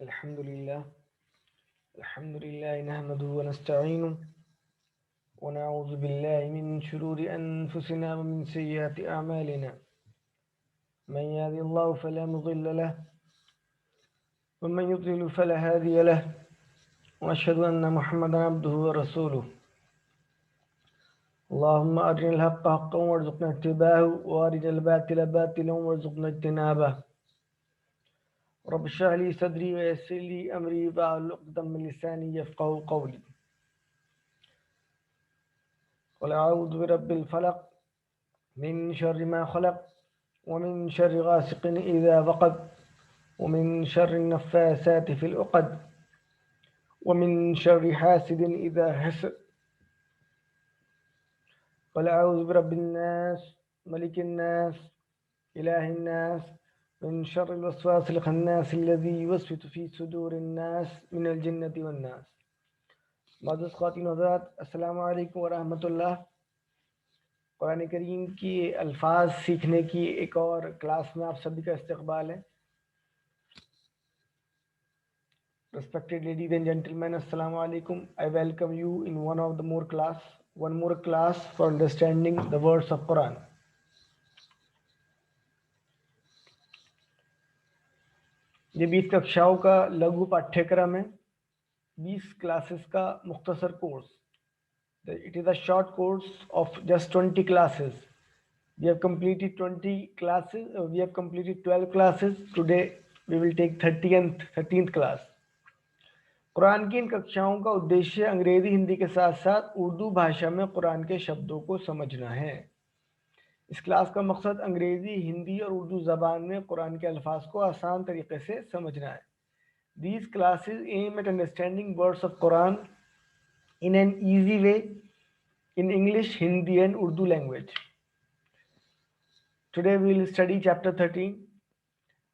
الحمد لله نحمده ونستعينه ونعوذ بالله من شرور أنفسنا ومن سيئات أعمالنا. من يهد الله فلا مضل له ومن يضلل فلا هادي له، وأشهد أن محمدا عبده ورسوله. اللهم أرنا الحق حقا وارزقنا اتباعه، وأرنا الباطل باطلا وارزقنا اجتنابه. رب اشرح لي صدري ويسر لي أمري واحلل عقدة من لساني يفقهوا قولي. قل أعوذ برب الفلق من شر ما خلق ومن شر غاسق إذا وقب ومن شر النفاثات في العقد ومن شر حاسد إذا حسد. قل أعوذ برب الناس ملك الناس إله الناس من شر الوسواس الخناس الذي يوسوس في صدور الناس من الجنة والناس. معزز خواتین و حضرات، السلام علیکم ورحمۃ اللہ. قرآن کریم کی الفاظ سیکھنے کی ایک اور کلاس میں آپ سبھی کا استقبال ہے. Respected ladies and gentlemen, assalamu alaikum. I welcome you in one more class for understanding the words of Quran. یہ 20 کक्षाओं کا لگو پاٹھیکرم ہے، 20 کلاسز کا مختصر course. It is a short course of just 20 classes. We have completed 20 classes. We have completed 12 classes. Today we will take 13th class. قرآن کی ان کक्षाओं کا ادیشیہ انگریزی ہندی کے ساتھ ساتھ اردو بھاشا میں قرآن کے شبدوں کو سمجھنا ہے. اس کلاس کا مقصد انگریزی، ہندی اور اردو زبان میں قرآن کے الفاظ کو آسان طریقے سے سمجھنا ہے. These classes aim at understanding words of Quran in an easy way in English, Hindi and Urdu language. Today we will study chapter 13.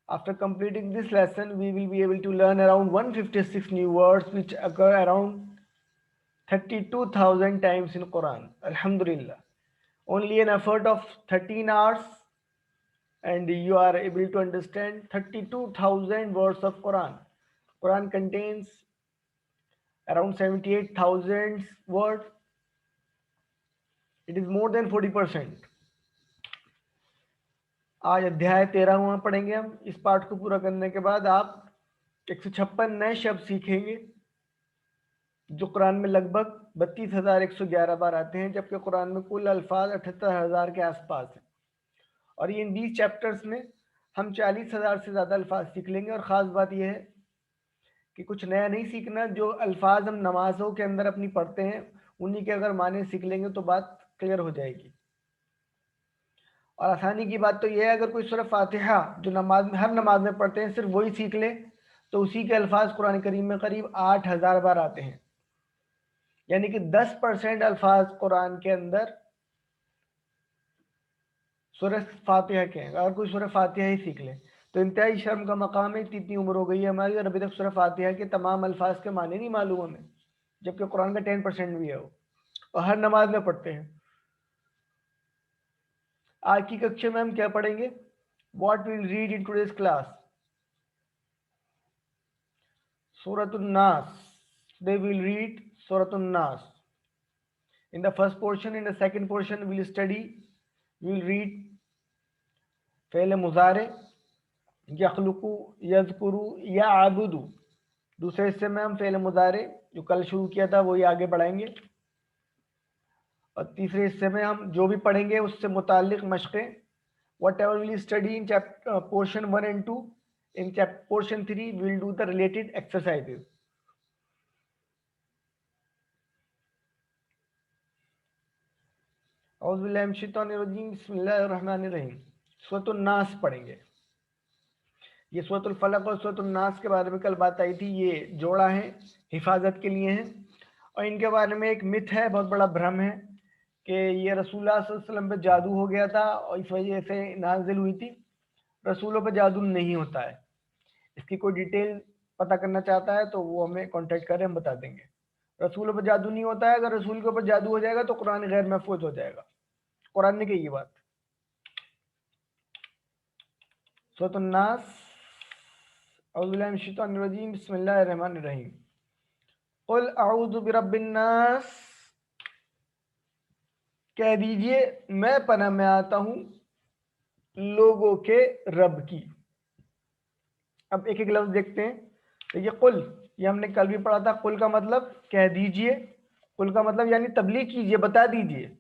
After completing this lesson, we will be able to learn around 156 new words which occur around 32,000 times in Quran. Alhamdulillah. Only an effort of 13 hours and you are able to understand 32,000 words of Quran. Quran contains around 78,000 words. It is more than 40%. آج ادھیائے 13واں پڑھیں گے ہم. اس part کو پورا کرنے کے بعد آپ 156 نئے شبد سیکھیں گے جو قرآن میں لگ بھگ 32,111 بار آتے ہیں، جبکہ قرآن میں کل الفاظ 78,000 کے آس پاس ہیں. اور ان 20 چیپٹرز میں ہم 40,000 سے زیادہ الفاظ سیکھ لیں گے. اور خاص بات یہ ہے کہ کچھ نیا نہیں سیکھنا. جو الفاظ ہم نمازوں کے اندر اپنی پڑھتے ہیں انہی کے اگر معنی سیکھ لیں گے تو بات کلیئر ہو جائے گی. اور آسانی کی بات تو یہ ہے، اگر کوئی سورہ فاتحہ جو ہر نماز میں پڑھتے ہیں صرف وہی سیکھ لے تو اسی کے الفاظ قرآن کریم میں قریب 8,000 بار آتے ہیں. یعنی کہ 10% الفاظ قرآن کے اندر سورہ فاتحہ کے ہیں. اگر کوئی سورہ فاتحہ ہی سیکھ لے تو انتہائی شرم کا مقام ہے. اتنی عمر ہو گئی ہے ہماری اور ابھی تک سورہ فاتحہ کے تمام الفاظ کے معنی نہیں معلوم ہمیں، جبکہ قرآن کا 10% بھی ہے وہ، اور ہر نماز میں پڑھتے ہیں. آج کی ککشے میں ہم کیا پڑھیں گے؟ What we will read in today's class? Surah An-Nas. Today we will read Surah An-Nas. In the first portion, in the second portion we will read فعل مضارع یخلقو، یذکرو، یعبدو. دوسرے حصے میں ہم فعل مضارع جو کل شروع کیا تھا وہی آگے بڑھائیں گے. اور تیسرے حصے میں ہم جو بھی پڑھیں گے اس سے متعلق مشقیں. Whatever we will study in portion 1 and 2, in portion 3 we will do the related exercises. اعوذ باللہ من الشیطان الرجیم، بسم اللہ الرحمن الرحیم. سورۃ الناس پڑھیں گے. یہ سورۃ الفلق اور سورۃ الناس کے بارے میں کل بات آئی تھی. یہ جوڑا ہیں، حفاظت کے لیے ہیں. اور ان کے بارے میں ایک مت ہے، بہت بڑا بھرم ہے کہ یہ رسول اللہ صلی اللہ علیہ وسلم پہ جادو ہو گیا تھا اور اس وجہ سے نازل ہوئی تھی. رسولوں پہ جادو نہیں ہوتا ہے. اس کی کوئی ڈیٹیل پتہ کرنا چاہتا ہے تو وہ ہمیں کانٹیکٹ کریں، ہم بتا دیں گے. رسولوں پہ جادو نہیں ہوتا ہے. اگر رسول کے اوپر جادو ہو جائے گا تو قرآن غیر محفوظ ہو جائے گا. قرآن نے کہی یہ بات. سورۃ الناس अऊज़ु बिल्लाहि मिनश शैतानिर रजीम, बिस्मिल्लाहिर रहमानिर रहीम। क़ुल अऊज़ु बिरब्बिन नास, कह दीजिए मैं पनाह में आता हूँ लोगों के रब की। अब एक एक लफ्ज देखते हैं। देखिए कुल, ये हमने कल भी पढ़ा था। कुल का मतलब कह दीजिए, कुल का मतलब यानी तबलीग कीजिए, बता दीजिए।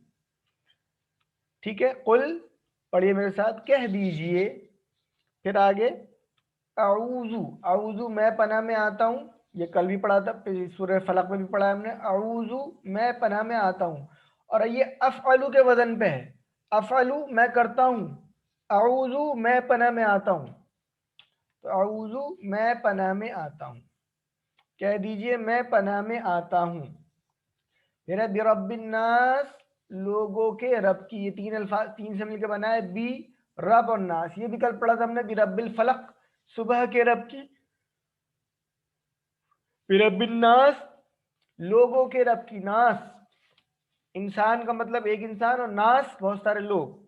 ठीक है, कुल पढ़िए मेरे साथ, कह दीजिए। फिर आगे अऊज़ु, अऊज़ु मैं पनाह में आता हूँ, ये कल भी पढ़ा था, सूरह फलक में भी पढ़ा है हमने। अऊज़ु मैं पनाह में आता हूँ, और ये अफ़अलु के वजन पे है। अफ़अलु मैं करता हूँ, अऊज़ु मैं पनाह में आता हूँ। तो अऊज़ु मैं पनाह में आता हूँ, कह दीजिए मैं पनाह में आता हूँ। फिर बिरब्बिन नास, लोगों के रब की। ये तीन अल्फाज तीन से मिलकर बना है, बी रब और नास। ये भी कल पढ़ा था हमने, बिरब्बिल फलक सुबह के रब की, बिरब्बिन नास लोगों के रब की। नास इंसान का मतलब एक इंसान, और नास बहुत सारे लोग।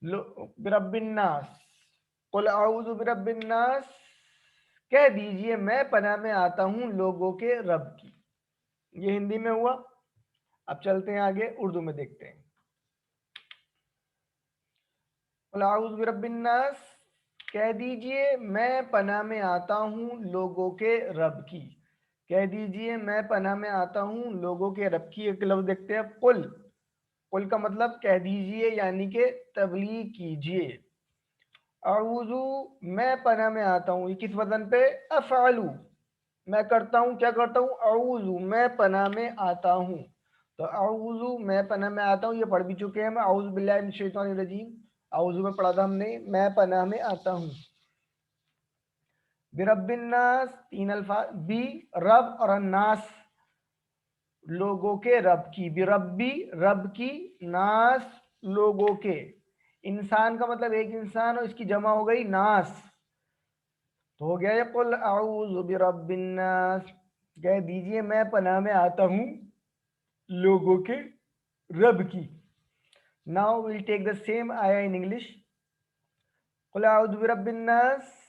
बिरब्बिन नास, कुल अऊज़ु बिरब्बिन नास, कह दीजिए मैं पनाह में आता हूँ लोगों के रब की। ये हिंदी में हुआ। अब चलते हैं आगे, उर्दू में देखते हैं। कुल अऊज़ु बिरब्बिन नास, कह दीजिए मैं पनाह में आता हूँ लोगों के रब की। कह दीजिए मैं पनाह में आता हूँ लोगों के रब की। एक लफ्ज देखते हैं, कुल। कुल का मतलब कह दीजिए यानी कि तबलीग कीजिए। अऊज़ु मैं पनाह में आता हूँ, ये किस वजन पे? अफ़अलु मैं करता हूँ, क्या करता हूँ? अऊज़ु मैं पनाह में आता हूँ। तो अऊज़ु मैं पनाह में आता हूँ, ये पढ़ भी चुके हैं हम। अऊज़ु बिल्लाहि मिनश शैतानिर रजीम, अऊज़ु में पढ़ा था हमने, मैं पनाह में आता हूँ। बिरब्बिन नास तीन अल्फाज, बी रब और अन्नास लोगों के रब की। बिरब्बी रब की, नास लोगों के। इंसान का मतलब एक इंसान, और इसकी जमा हो गई नास, तो हो गया ये कुल अऊज़ु बिरब्बिन नास, कह दीजिए मैं पनाह में आता हूँ लोगों के रब की। Now will take the same आया इन इंग्लिश। कुल अऊज़ु बिरब्बिन नास,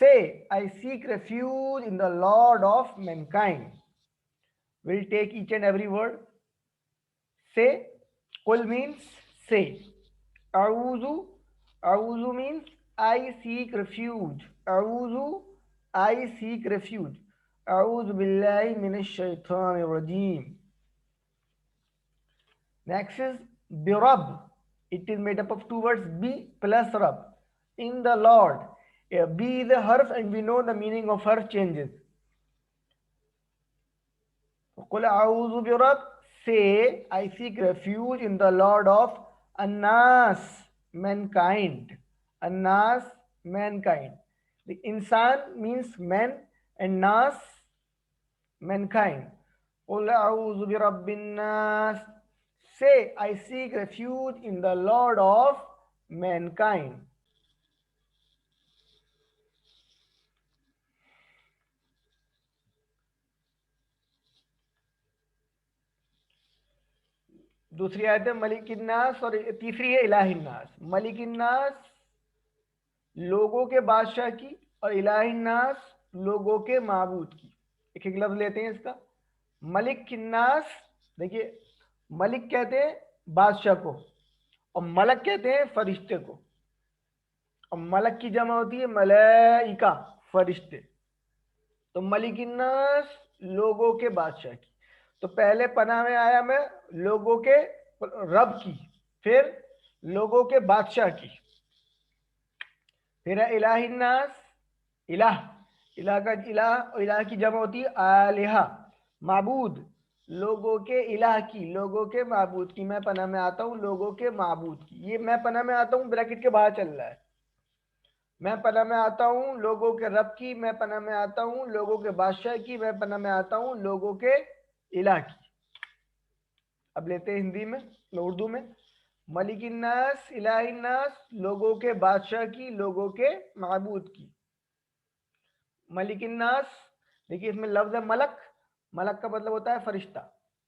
say I seek refuge in the Lord of mankind. We'll take each and every word. Say, kul means say. A'udhu, a'udhu means I seek refuge. A'udhu, I seek refuge. A'udhu billahi minash shaitanir rajeem. Next is birab. It is made up of two words, bi plus rab. In the Lord. B is a harf, and we know the meaning of harf changes. Qul a'udhu bi rabb, say I seek refuge in the Lord of Annas, mankind. Annas, mankind. The insan means man, and nas, mankind. Qul a'udhu bi rabbin nas, say I seek refuge in the Lord of mankind. दूसरी आयत है मलिकिन्नास, और तीसरी है इलाहिन्नास। मलिकिन्नास लोगों के बादशाह की, और इलाहिन्नास लोगों के माबूद की। एक एक लफ्ज लेते हैं इसका। मलिक किन्नास, देखिए मलिक कहते हैं बादशाह को, और मलक कहते हैं फरिश्ते को। और मलक की जमा होती है मलाइका, फरिश्ते। तो मलिकिन्नास लोगों के बादशाह की। तो पहले पनाह में आया मैं लोगों के रब की, फिर लोगों के बादशाह की, फिर है इलाहिन्नास, इलाह, इलाह का इलाह, और इलाह की जमा होती है आलिहा, माबूद। लोगों के इलाह की, लोगों के माबूद की। मैं पनाह में आता हूँ लोगों के माबूद की। ये मैं पनाह में आता हूँ ब्रैकेट के बाहर चल रहा है। मैं पनाह में आता हूँ लोगों के रब की, मैं पनाह में आता हूँ लोगों के बादशाह की, मैं पनाह में आता हूँ लोगों के इलाह की। अब लेते हैं हिंदी में, उर्दू में। मलिकिन्नास, इलाहिन्नास लोगों के बादशाह की, लोगों के माबूद की। मलिकिन्नास, देखिए इसमें लफ्ज है मलक। मलक का मतलब होता है फरिश्ता।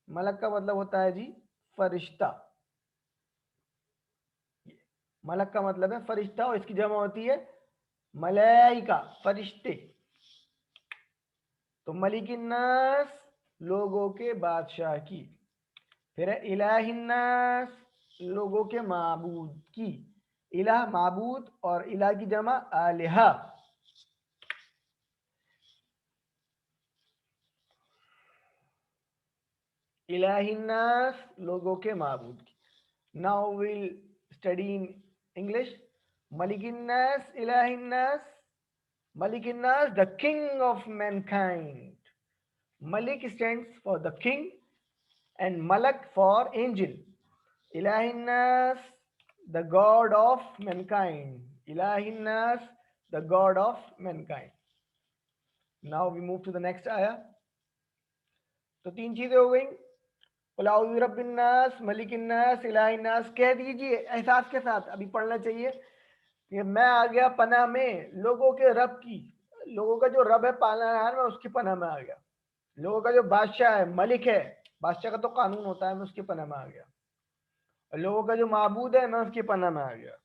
मलक का मतलब होता है जी फरिश्ता। मलक का मतलब है फरिश्ता, और इसकी जमा होती है मलाइका फरिश्ते। तो मलिकिन्नास लोगों के बादशाह की। फिर है इलाहिन्नास लोगों के माबूद की। इलाह माबूद और इलाह की जमा आलिहा। इलाहिन्नास लोगों के माबूद की। Now will study in English. मलिकिन्नास इलाहिन्नास। मलिकिन्नास the king of mankind. Malik stands for the king and Malak for angel. Ilahinnas, the god of mankind. Ilahinnas, the god of mankind. Now we move to the next ayah. तो तीन चीजें हो गई। कुलाउज़ु रब्बिन्नास, मलिकिन्नास, इलाहिन्नास। कह दीजिए एहसास के साथ, अभी पढ़ना चाहिए कि मैं आ गया पनाह में लोगों के रब की। लोगों का जो रब है पालनहार, मैं उसकी पनाह में आ गया। लोगों का जो बादशाह है, मलिक है, बादशाह का तो कानून होता है, मैं उसकी पनाह में आ गया। और लोगों का जो माबूद है, मैं उसकी पनाह में आ गया।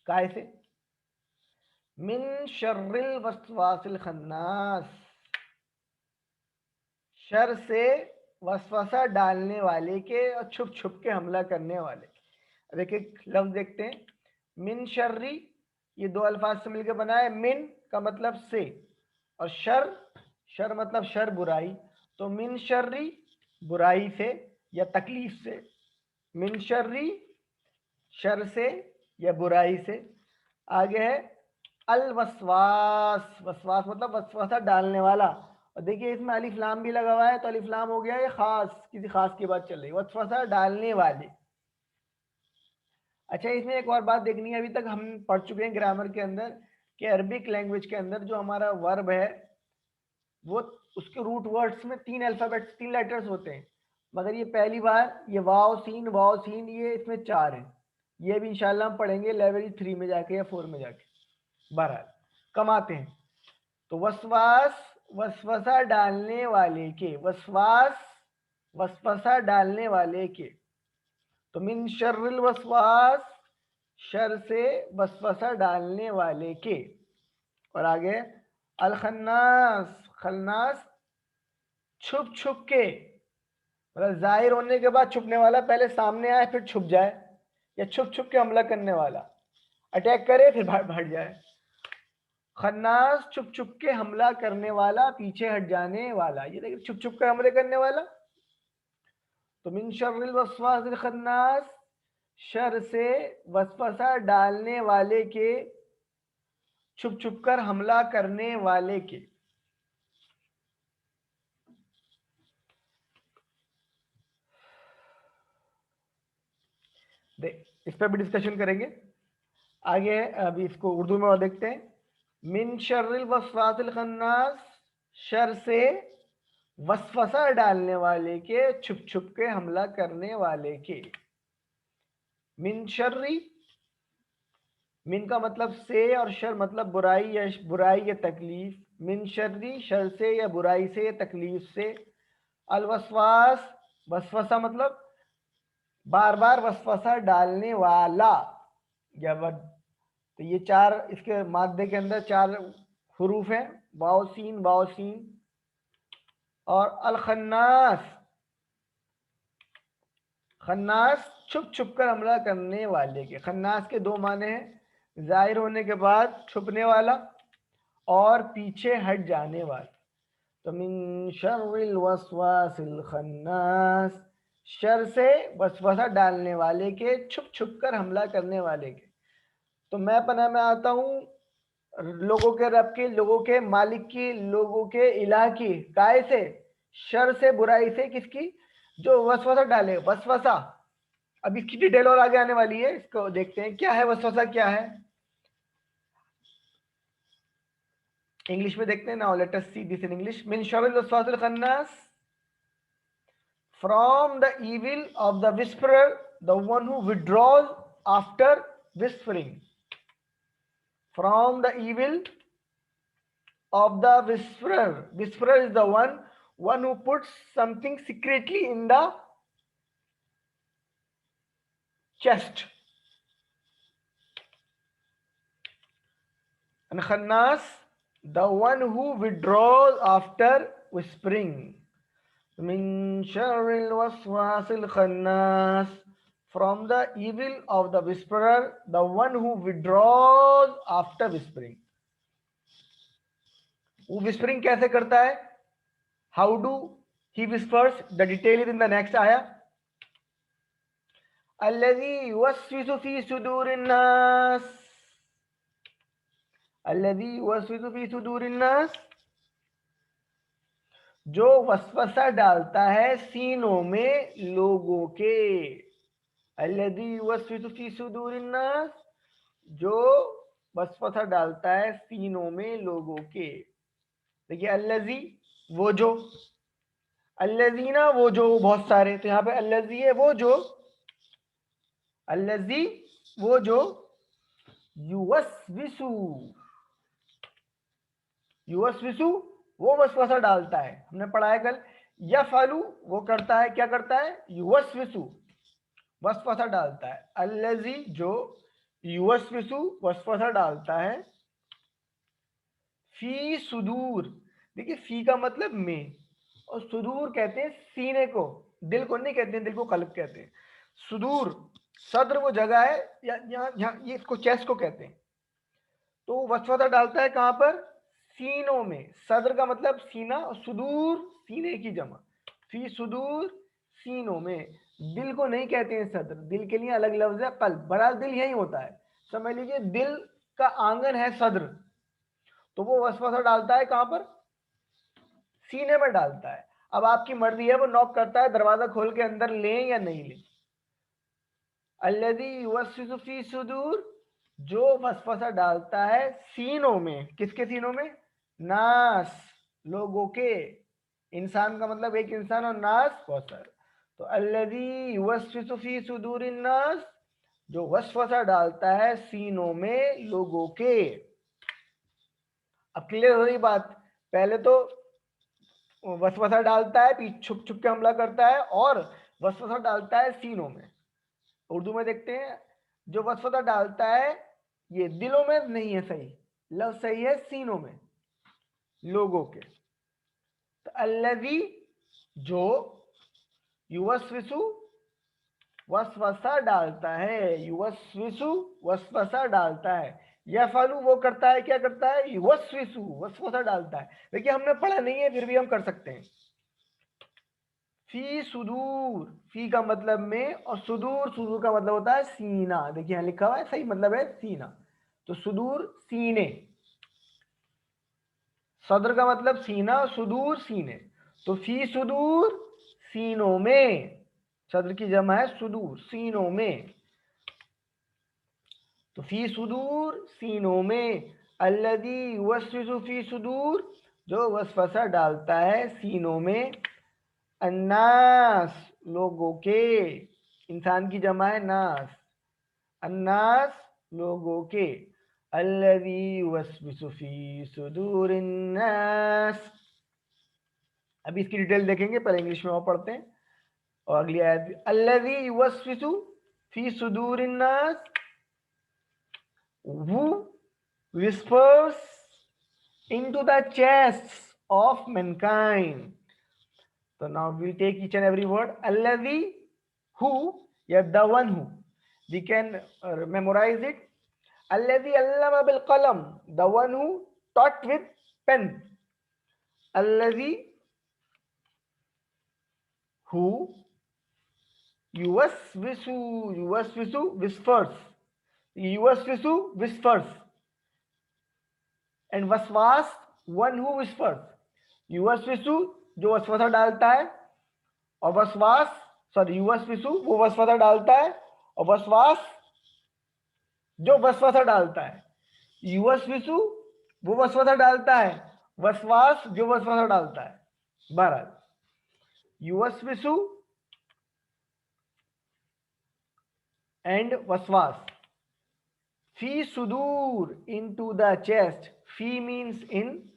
काय से? मिन शर्रिल वस्वासिल खन्नास। शर से वसवसा डालने वाले के और छुप छुप के हमला करने वाले। अब एक एक लफ्ज देखते हैं। मिन शर्री, ये दो अल्फाज से मिलकर बना है। मिन का मतलब से, और शर, शर मतलब शर बुराई। तो मिन शर्री बुराई से या तकलीफ से। मिन शर्री शर से या बुराई से। आगे है अल वसवास। वसवास मतलब वसवसा डालने वाला। और देखिए इसमें अलिफ लाम भी लगा हुआ है, तो अलिफ लाम हो गया ये खास, किसी खास की बात चल रही है। वसवसा डालने वाले। अच्छा, इसमें एक और बात देखनी है। अभी तक हम पढ़ चुके हैं ग्रामर के अंदर कि अरबिक लैंग्वेज के अंदर जो हमारा वर्ब है वो उसके रूट वर्ड्स में तीन अल्फाबेट्स, तीन लेटर्स होते हैं। मगर ये पहली बार ये वाव सीन ये इसमें चार हैं। ये भी इंशाल्लाह हम पढ़ेंगे लेवल 3 में जाके या 4 में जाके। बहरहाल कमाते हैं। तो वसवास वसवसा डालने वाले के। वसवास वसवसा डालने वाले के। तो मिन शर्रिल वसवास, शर से वसवसा डालने वाले के। और आगे अल खन्नास, खन्नास छुप छुप के, मतलब जाहिर होने के बाद छुपने वाला, पहले सामने आए फिर छुप जाए, या छुप छुप के हमला करने वाला, अटैक करे फिर भाग जाए। खन्नास छुप छुप के हमला करने वाला, पीछे हट जाने वाला। ये देखिए छुप छुप के हमले करने वाला। तो मिन शर्रिल वसवासिल खन्नास, शर से वसवसा डालने वाले के, छुप छुप कर हमला करने वाले के। इस पर भी डिस्कशन करेंगे आगे। अभी इसको उर्दू में और देखते हैं। मिन शर्रिल वसवासिल खन्नास, शर से वसवसा डालने वाले के, छुप छुप के हमला करने वाले के। मिन शर्री, मिन का मतलब से और शर मतलब बुराई या तकलीफ। मिन शर्री शर से या बुराई से या तकलीफ से। अल वसवास, वसवसा मतलब बार बार वसवसा डालने वाला या तो ये चार इसके मादे के अंदर चार हरूफ हैं, बाओसीन और अल खन्नास, खन्नास छुप छुप कर हमला करने वाले के। खन्नास के दो माने हैं, जाहिर होने के बाद छुपने वाला और पीछे हट जाने वाला। तो मिन शर्रिल वसवासिल खन्नास, शर से वसवसा डालने वाले के, छुप छुप कर हमला करने वाले के। तो मैं पनाह में आता हूँ लोगों के रब की, लोगों के मालिक की, लोगों के इलाह की। काय से? शर से, बुराई से। किसकी? जो वसवसा डाले। वसवसा, अब इसकी डिटेल और आगे आने वाली है, इसको देखते हैं क्या है वसवसा, क्या है। इंग्लिश में देखते हैं। Now let us see this in English. मिन शर्रिल वसवासिल खन्नास, from the evil of the whisperer, the one who withdraws after whispering. From the evil of the whisperer. Whisperer is the one who puts something secretly in the chest. and khannas, the one who withdraws after whispering. Min sharril waswasil khannas, from the evil of the whisperer, the one who withdraws after whispering. वो whispering कैसे करता है? How do he whispers? The detail is in the next ayah. الذي يوسوس في صدور الناس. الذي يوسوس في صدور الناس, जो वसवसा डालता है सीनों में लोगों के. الذي يوسوس في صدور الناس, जो वसवसा डालता है सीनों में लोगों के. देखिए अल्लज़ी वो जो, अल्लज़ीना वो जो बहुत सारे, तो यहाँ पे अल्लज़ी है वो जो, अल्लज़ी वो जो, युवस्विसु, युवस्विसु वो वसवसा डालता है. हमने पढ़ा है कल. यफअलु वो करता है, क्या करता है? युवस्विसु वसवसा डालता है. अल्लज़ी जो, युवस्विसु वसवसा डालता है. फी सुदूर, देखिए फी का मतलब में, और सुदूर कहते हैं सीने को, दिल को नहीं कहते हैं, दिल को कल्ब कहते हैं. सुदूर सद्र वो जगह है, या यहाँ ये इसको चेस्ट को कहते हैं. तो वसवसा डालता है कहाँ पर? सीनों में. सद्र का मतलब सीना, और सुदूर सीने की जमा. फी सुदूर सीनों में. दिल को नहीं कहते हैं सद्र, दिल के लिए अलग लफ्ज है कल्ब. बहरहाल दिल यही होता है, समझ लीजिए दिल का आंगन है सद्र. तो वो वसवसा डालता है कहाँ पर? सीने में डालता है. अब आपकी मर्जी है, वो नॉक करता है, दरवाजा खोल के अंदर लें या नहीं लें. अल्लज़ी युवस्विसु फी सुदूर, जो वसवसा डालता है सीनों में. किसके सीनों में? नास लोगों के. इंसान का मतलब एक इंसान, और नास बहुत सारे. तो अल्लज़ी युवस्विसु फी सुदूरिन नास, जो वसवसा डालता है सीनों में लोगों के. अब क्लियर हो रही बात? पहले तो वसवसा डालता है, छुप छुप के हमला करता है, और वसवसा डालता है सीनों में. उर्दू में देखते हैं, जो वसवसा डालता है ये दिलों में नहीं है, सही लफ्ज सही है सीनों में लोगों के. तो अल्लज़ी जो, युवस्विसु वसवसा डालता है, युवस्विसु वसवसा डालता है. यफअलु वो करता है, क्या करता है? युवस्विसु वसवसा डालता है. देखिए हमने पढ़ा नहीं है, फिर भी हम कर सकते हैं. फी सुदूर, फी का मतलब में, और सुदूर, सुदूर का मतलब होता है सीना. देखिए यहाँ लिखा हुआ है, सही मतलब है सीना. तो सुदूर सीने, सदर का मतलब सीना, सुदूर सीने. तो फी सुदूर सीनों में, सदर की जमा है सुदूर, सीनों में. तो फी सुदूर सीनों में. अल्लज़ी युवस्विसु फी सुदूर, जो वसवसा डालता है सीनों में. अन्नास लोगों के, इंसान की जमा है नास. अन्नास लोगों के. अल्लज़ी युवस्विसु फी सुदूरिन नास. अभी इसकी डिटेल देखेंगे, पहले इंग्लिश में और पढ़ते हैं. और अगली आयत, अल्लज़ी युवस्विसु फी सुदूरिन नास, who whispers into the chests of mankind. So now we take each and every word. Alladhi, who, yeah, the one who. We can memorize it. Alladhi allama bil qalam, the one who taught with pen. Alladhi, who, yuwaswisu, yuwaswisu whispers, yuwaswisu whispers, and waswas one who whispers. युवस्विसु जो वसवसा डालता है, और वसवास, sorry युवस्विसु वो वसवसा डालता है, और वसवास जो वसवसा डालता है. युवस्विसु वो वसवसा डालता है, वसवास जो वसवसा डालता है. बहरहाल युवस्विसु एंड वसवास. फी सुदूर, into the chest. Fi means in,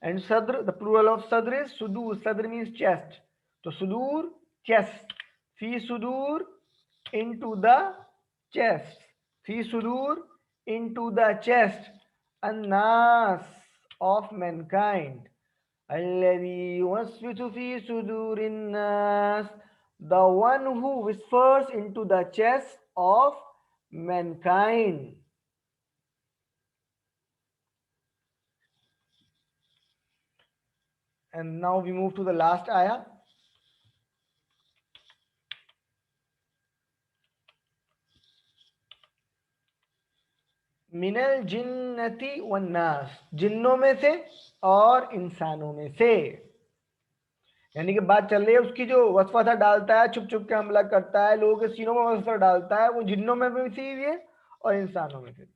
and sadr, the plural of sadr is sudur. Sadr means chest. So sudur, chest. Fi sudur, into the chest. Fi sudur, into the chest. الناس of mankind. الذي يوسوس في صدور الناس, the one who whispers into the chest of mankind. And now we move to the last ayah. मिनल जिन्नति वन्नास, जिन्नों में से और इंसानों में से. यानी कि बात चल रही है उसकी, जो वसवसा डालता है, छुप छुप के हमला करता है, लोगों के सीनों में वसवसा डालता है, वो जिन्नों में भी है और इंसानों में से भी.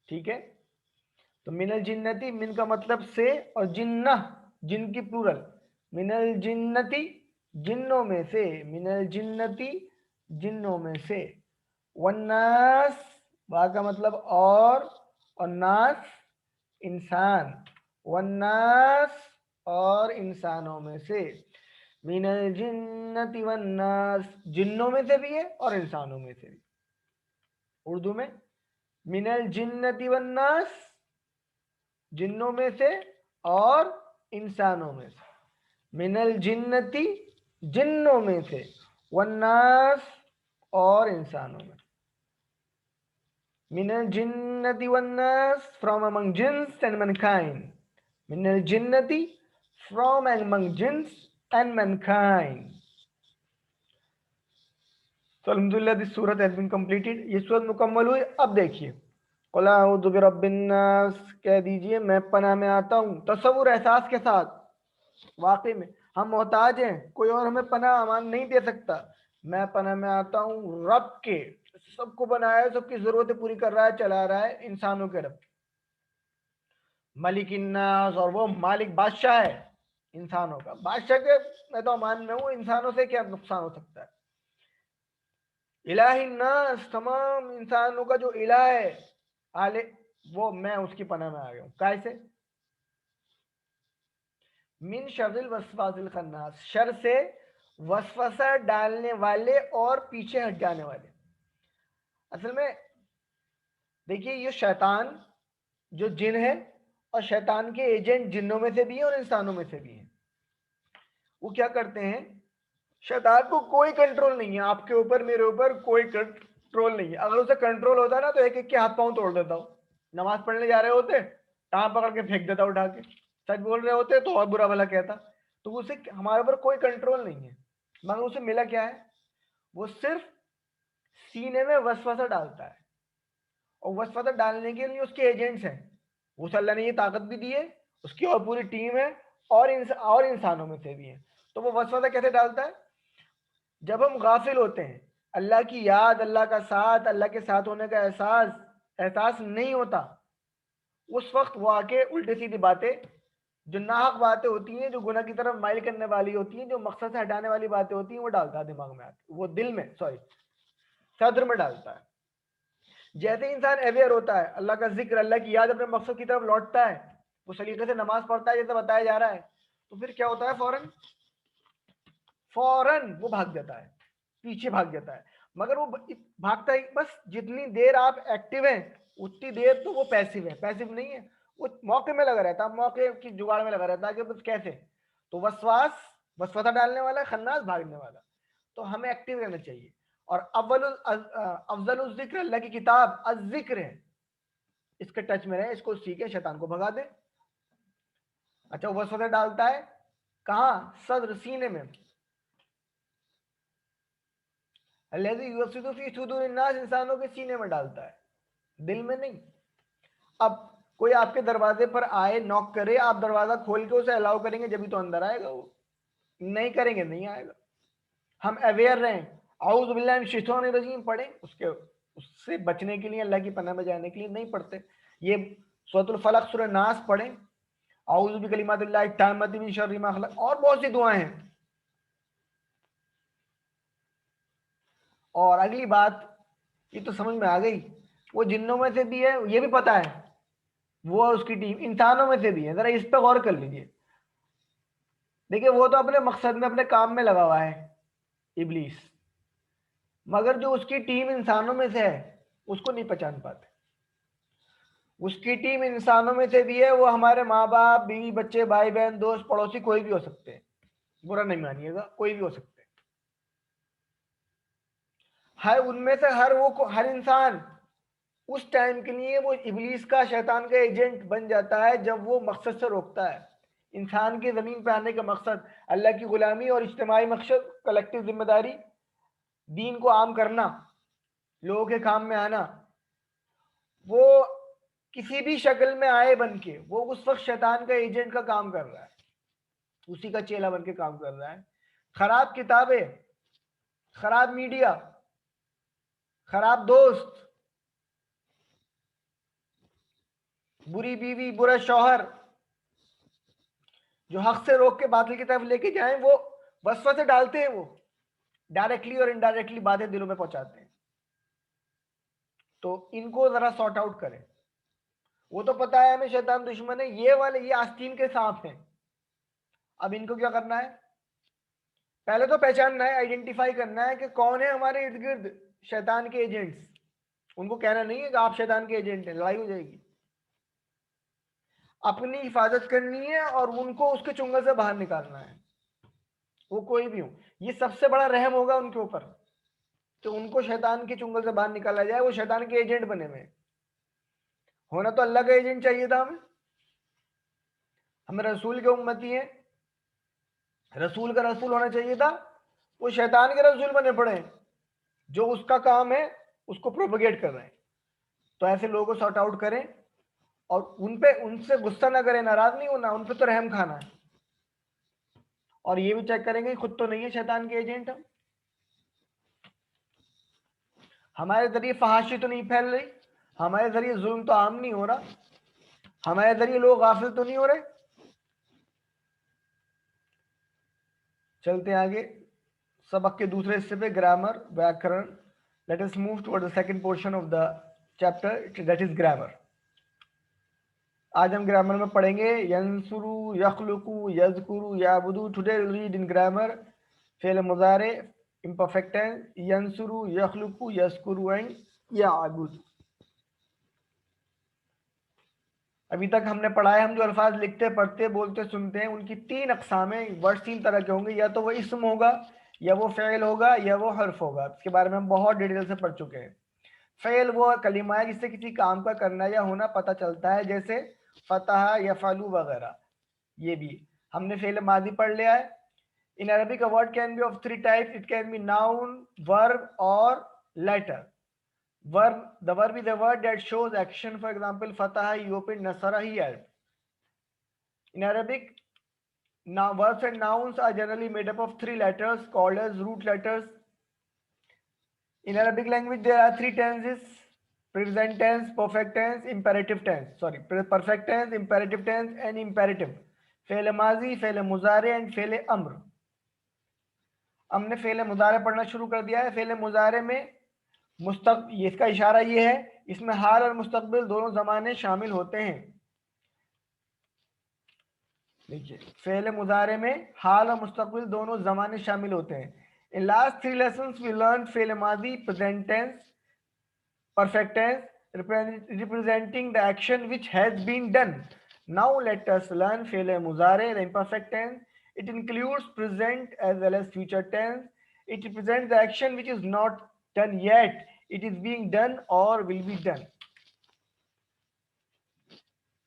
ठीक है, तो मिनल जिन्नति, मिन का मतलब से, और जिन्ना जिन की प्लूरल, मिनल जिन्नति जिन्नों में से, मिनल जिन्नति जिन्नों में से, वन्नास बा का मतलब और नास इंसान, वन्नास और इंसानों में से, मिनल जिन्नति वन्नास, जिन्नों में से भी है और इंसानों में से भी. उर्दू में मिनल जिन्नति वन्नास, जिन्नों में से और इंसानों में से, मिनल जिन्नति जिन्नों में से, वन्नास और इंसानों में. मिनल जिन्नति वन्नास from among jinns and mankind, Minal जिन्नति from among jinns and mankind. तो अल्हम्दुलिल्लाह दिस सूरत हैज बीन कंप्लीटेड. ये सूरत मुकम्मल हुई. अब देखिए, कुल अऊज़ु बिरब्बिन नास, कह दीजिए मैं पनाह में आता हूँ, तसव्वुर एहसास के साथ. वाकई में हम मोहताज हैं, कोई और हमें पनाह अमान नहीं दे सकता. मैं पनाह में आता हूँ रब के, सबको बनाया है, सबकी जरूरतें पूरी कर रहा है, चला रहा है, इंसानों के रब, मलिक इन्नास, और वो मालिक बादशाह है इंसानों का. बादशाह के मैं तो अमान में हूँ, इंसानों से क्या नुकसान हो सकता है. इलाही नास, तमाम इंसानों का जो इलाह है, आले, वो मैं उसकी पनाह में आ गया हूँ. कैसे? मिन शर्रिल वस्वासिल खन्नास, शर से वसवसा डालने वाले और पीछे हट जाने वाले. असल में देखिए, ये शैतान जो जिन है, और शैतान के एजेंट जिन्नों में से भी हैं और इंसानों में से भी हैं. वो क्या करते हैं, शैतान को कोई कंट्रोल नहीं है आपके ऊपर, मेरे ऊपर कोई कंट्रोल नहीं है. अगर उसे कंट्रोल होता ना तो एक एक के हाथ पांव तोड़ देता हूं. नमाज पढ़ने जा रहे होते, टांग पकड़ के फेंक देता उठा के. सच बोल रहे होते तो और बुरा भला कहता. तो उसे हमारे ऊपर कोई कंट्रोल नहीं है. मगर उसे मिला क्या है, वो सिर्फ सीने में वसवसा डालता है, और वसवसा डालने के लिए उसके एजेंट्स हैं. उस अल्लाह ने ये ताकत भी दी है, उसकी और पूरी टीम है, और इंसानों में से भी है. तो वो वसवसा कैसे डालता है, जब हम गाफिल होते हैं, अल्लाह की याद, अल्लाह का साथ, अल्लाह के साथ होने का एहसास नहीं होता, उस वक्त वो आके उल्टे सीधी बातें, जो नाहक बातें होती हैं, जो गुनाह की तरफ माइल करने वाली होती हैं, जो मकसद से हटाने वाली बातें होती हैं, वो डालता है दिमाग में आके, वो दिल में, सॉरी, सद्र में डालता है. जैसे इंसान अवेयर होता है, अल्लाह का जिक्र, अल्लाह की याद, अपने मकसद की तरफ लौटता है, वो सलीके से नमाज पढ़ता है जैसे बताया जा रहा है, तो फिर क्या होता है, फौरन फौरन वो भाग जाता है, पीछे भाग जाता है. मगर वो भागता है बस जितनी देर आप एक्टिव हैं, उतनी देर तो वो पैसिव है. पैसिव नहीं है, वो मौके में लगा रहता है, मौके की जुगाड़ में लगा रहता है कि बस कैसे. तो वसवसा डालने वाला, खन्नास भागने वाला. तो हमें एक्टिव रहना चाहिए. और अफजल जिक्र अल्लाह की किताब अज़िक्र है, इसके टच में रहे, इसको सीखे, शैतान को भगा दे. अच्छा, वसवसा डालता है कहाँ, सद्र, सीने में. इंसानों के सीने में डालता है, दिल में नहीं. अब कोई आपके दरवाजे पर आए, नॉक करे, आप दरवाजा खोल के उसे अलाउ करेंगे जब भी तो अंदर आएगा. वो नहीं करेंगे नहीं आएगा. हम अवेयर रहें, औज़ु बिल्लाहि मिनश शैतानिर रजीम पढ़ें, उससे बचने के लिए, अल्लाह की पनाह में जाने के लिए नहीं पढ़ते. ये सूरतुल फलक, सूरह नास पढ़ें, औज़ु बिकलिमातिल्लाहि ताम्मति मिन शर्रि मा खलक, और बहुत सी दुआएं हैं. और अगली बात, ये तो समझ में आ गई, वो जिन्नों में से भी है, ये भी पता है, वो और उसकी टीम इंसानों में से भी है. जरा इस पे गौर कर लीजिए. देखिए, वो तो अपने मकसद में, अपने काम में लगा हुआ है इब्लीस, मगर जो उसकी टीम इंसानों में से है, उसको नहीं पहचान पाते. اس کی ٹیم انسانوں میں سے بھی ہے، وہ ہمارے ماں باپ، بیوی بچے، بھائی بہن، دوست، پڑوسی، کوئی بھی ہو سکتے ہیں، برا نہیں مانیے گا، کوئی بھی ہو سکتے ہیں۔ ان میں سے ہر انسان اس ٹائم کے لیے وہ ابلیس کا، شیطان کا ایجنٹ بن جاتا ہے جب وہ مقصد سے روکتا ہے۔ انسان کے زمین پہ آنے کا مقصد اللہ کی غلامی اور اجتماعی مقصد، کلیکٹیو ذمہ داری، دین کو عام کرنا، لوگوں کے کام میں آنا، وہ کسی بھی شکل میں آئے بن کے وہ اس وقت شیطان کا ایجنٹ کا کام کر رہا ہے، اسی کا چیلا بن کے کام کر رہا ہے۔ خراب کتابیں، خراب میڈیا، خراب دوست، بری بیوی، برا شوہر جو حق سے روک کے باطل کی طرف لے کے جائیں، وہ وسوسے ڈالتے ہیں، وہ ڈائریکٹلی اور انڈائریکٹلی باتیں دلوں میں پہنچاتے ہیں۔ تو ان کو ذرا سارٹ آؤٹ کریں۔ وہ تو پتا ہے ہمیں شیطان دشمن ہے، یہ آستین کے سانپ ہیں۔ اب ان کو کیا کرنا ہے؟ پہلے تو پہچاننا ہے، آئیڈینٹیفائی کرنا ہے کہ کون ہے ہمارے ارد گرد شیطان کے ایجنٹس۔ ان کو کہنا نہیں ہے کہ آپ شیطان کے ایجنٹ ہیں، لڑائی ہو جائے گی۔ اپنی حفاظت کرنی ہے اور ان کو اس کے چنگل سے باہر نکالنا ہے، وہ کوئی بھی ہو۔ یہ سب سے بڑا رحم ہوگا ان کے اوپر کہ ان کو شیطان کے چنگل سے باہر نکالا جائے۔ وہ شیطان کے ایجنٹ بنے ہوئے، ہونا تو اللہ کا ایجنٹ چاہیے تھا ہمیں رسول کے امتی ہیں، رسول کا رسول ہونا چاہیے تھا۔ وہ شیطان کے رسول بنے پڑے ہیں، جو اس کا کام ہے اس کو پروپیگیٹ کر رہے ہیں۔ تو ایسے لوگوں کو سارٹ آؤٹ کریں اور ان سے غصہ نہ کریں، ناراض نہیں ہونا، ان پہ تو رحم کھانا ہے۔ اور یہ بھی چیک کریں گے خود تو نہیں ہے شیطان کے ایجنٹ ہم۔ ہمارے ذریعے فحاشی تو نہیں پھیل رہی، ہمارے ذریعے ظلم تو عام نہیں ہو رہا، ہمارے ذریعے لوگ غافل تو نہیں ہو رہے۔ چلتے ہیں آگے سبق کے دوسرے حصے پہ، گرامر، ویاکرن۔ Let us move toward the second portion of the chapter, that is grammar۔ آج ہم گرامر میں پڑھیں گے ینصرو، یخلقو، یذکرو، یعبدو۔ Today we'll read in grammar فعل مضارع imperfect tense، ینصرو، یخلقو، یذکرو اینڈ یعبدو۔ ابھی تک ہم نے پڑھا ہے، ہم جو الفاظ لکھتے، پڑھتے، بولتے، سنتے ہیں، ان کی تین اقسام ہیں۔ ورڈ تین طرح کے ہوں گے، یا تو وہ اسم ہوگا، یا وہ فعل ہوگا، یا وہ حرف ہوگا۔ اس کے بارے میں ہم بہت ڈیٹیل سے پڑھ چکے ہیں۔ فعل وہ کلمہ ہے جس سے کسی کام کا کرنا یا ہونا پتہ چلتا ہے، جیسے فتح، یفعلو وغیرہ۔ یہ بھی ہم نے فعل ماضی پڑھ لیا ہے۔ In Arabic, a word can be of three types. It can be noun, verb or letter. The verb is a word that shows action. For example, fataha, he opened; nasara, he helped. In Arabic, now verbs and nouns are generally made up of three letters called as root letters. In Arabic language, there are three tenses: present tense, perfect tense, imperative tense. Perfect tense, imperative tense, and imperative. فعل ماضی، فعل مضارع and فعل امر۔ ہم نے فعل مضارع پڑھنا شروع کر دیا ہے۔ فعل مضارع میں اس کا اشارہ یہ ہے، اس میں حال اور مستقبل دونوں زمانے شامل ہوتے ہیں۔ دیکھیے، فعل مضارع میں حال اور مستقبل دونوں زمانے شامل ہوتے ہیں۔ In last three lessons we learned فعل ماضی present tense, perfect tense, representing the action which has been done. Now let us learn فعل مضارع, the imperfect tense. It includes present as well as future tense. It represents the action which is not done yet. It is being done or will be done.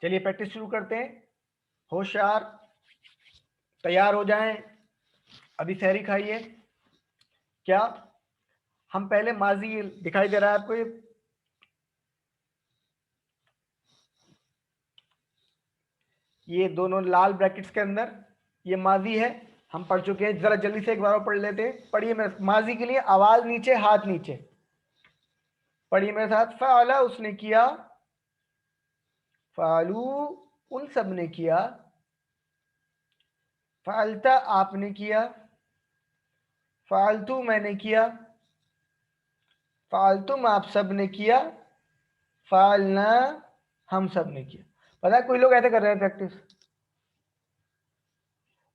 چلیے practice شروع کرتے ہیں۔ ہوشیار، تیار ہو جائیں، ابھی سحری کھائیے۔ کیا ہم پہلے ماضی دکھائی دے رہا ہے آپ کو؟ یہ دونوں لال بریکٹس کے اندر یہ ماضی ہے، ہم پڑھ چکے ہیں۔ ذرا جلدی سے ایک بار اور پڑھ لیتے ہیں۔ پڑھیے میرے ماضی کے لیے آواز نیچے، ہاتھ نیچے، پڑھیے میرے ساتھ۔ فعلا، اس نے کیا، فعلو، ان سب نے کیا، فعلتا، آپ نے کیا، فعلتو، میں نے کیا، فعلتم، آپ سب نے کیا، فعلنا، ہم سب نے کیا۔ پتا ہے کوئی لوگ ایسے کر رہے ہیں پریکٹس،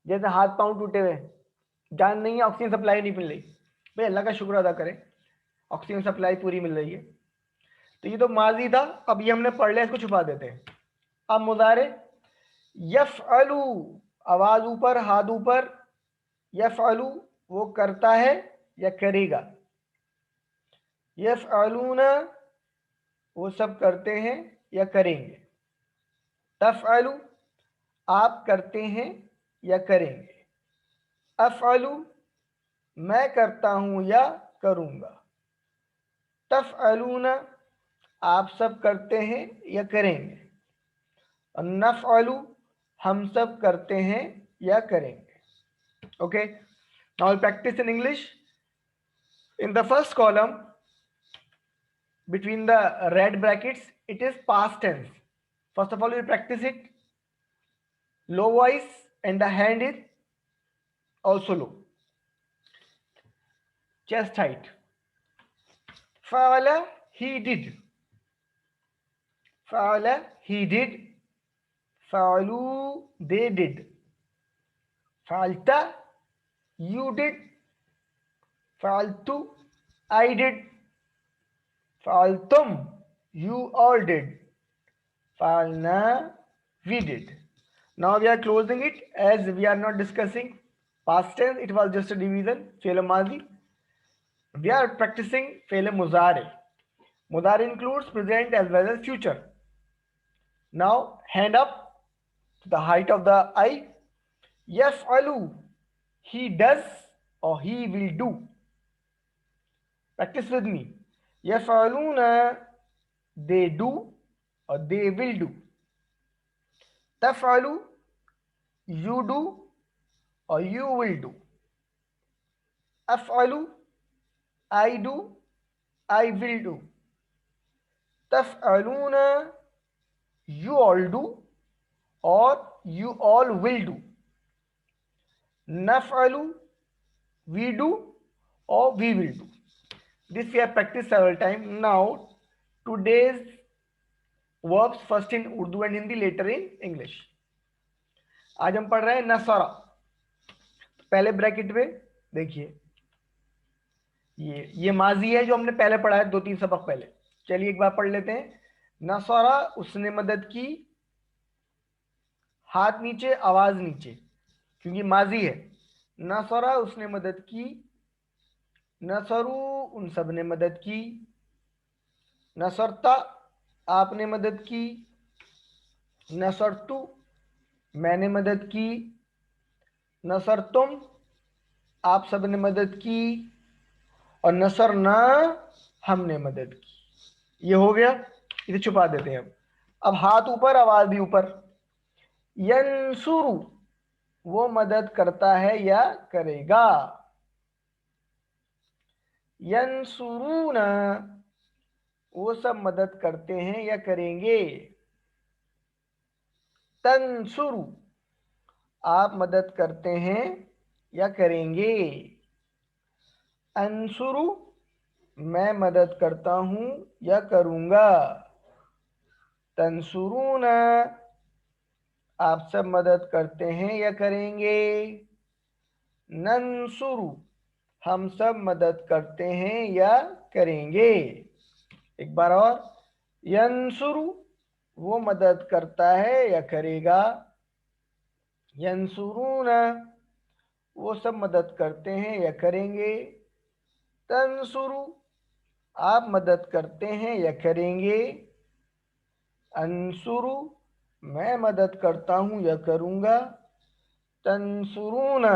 جیسے ہاتھ پاؤں ٹوٹے ہوئے، جان نہیں ہے، آکسیجن سپلائی نہیں مل رہی۔ بھائی اللہ کا شکر ادا کریں، آکسیجن سپلائی پوری مل رہی ہے۔ तो ये तो माजी था, अब ये हमने पढ़ लिया, इसको छुपा देते हैं। अब मुजारे, यफ़अलु, आवाज ऊपर हाथ ऊपर, यफ़अलु वो करता है या करेगा, यफ़अलूना वो सब करते हैं या करेंगे, तफ़अलु आप करते हैं या करेंगे, अफ़अलु मैं करता हूं या करूंगा, तफ़अलूना आप सब करते हैं या करेंगे, और नफ़अलु हम सब करते हैं या करेंगे। Okay, now practice in English. In the first column between the red brackets, it is past tense. First of all, we practice it. Low voice and the hand is also low. Chest height. Fa'ala, he did. Fa'ala, he did. Fa'alu, they did. Fa'alta, you did. Fa'altu, I did. Fa'altum, you all did. Fa'alna, we did. Now we are closing it, as we are not discussing past tense, it was just a division, fi'l maadi. We are practicing fi'l mudari. Mudari includes present as well as future. Now hand up to the height of the eye. Yaf'alu, he does or he will do. Practice with me. Yaf'aluna, they do or they will do. Taf'alu, you do or you will do. Af'alu, I do, I will do. Taf'aluna, you all do or you all will do. Naf'alu, we do or we will do. This we have practiced several times. Now today's verbs, first in Urdu and Hindi, later in English. आज हम पढ़ रहे हैं नसरा। पहले bracket में देखिए, ये माजी है जो हमने पहले पढ़ा है 2-3 सबक पहले। चलिए एक बार पढ़ लेते हैं। नसरा उसने मदद की, हाथ नीचे आवाज नीचे क्योंकि माजी है। नसरा उसने मदद की, नसरू उन सब ने मदद की, नसरता आपने मदद की, नसरतु मैंने मदद की, नसरतुम आप सब ने मदद की, और नसरना हमने मदद की। ये हो गया, इसे छुपा देते हैं। अब हाथ ऊपर आवाज भी ऊपर। यंसुरु वो मदद करता है या करेगा, यंसुरूना वो सब मदद करते हैं या करेंगे, तंसुरु आप मदद करते हैं या करेंगे, अंसुरु मैं मदद करता हूं या करूंगा, तंसुरूना आप सब मदद करते हैं या करेंगे, नंसुरु हम सब मदद करते हैं या करेंगे। एक बार और, यंसुरु वो मदद करता है या करेगा, यंसुरूना वो सब मदद करते हैं या करेंगे, तंसुरु आप मदद करते हैं या करेंगे, अंसुरु मैं मदद करता हूं या करूंगा, तंसुरूना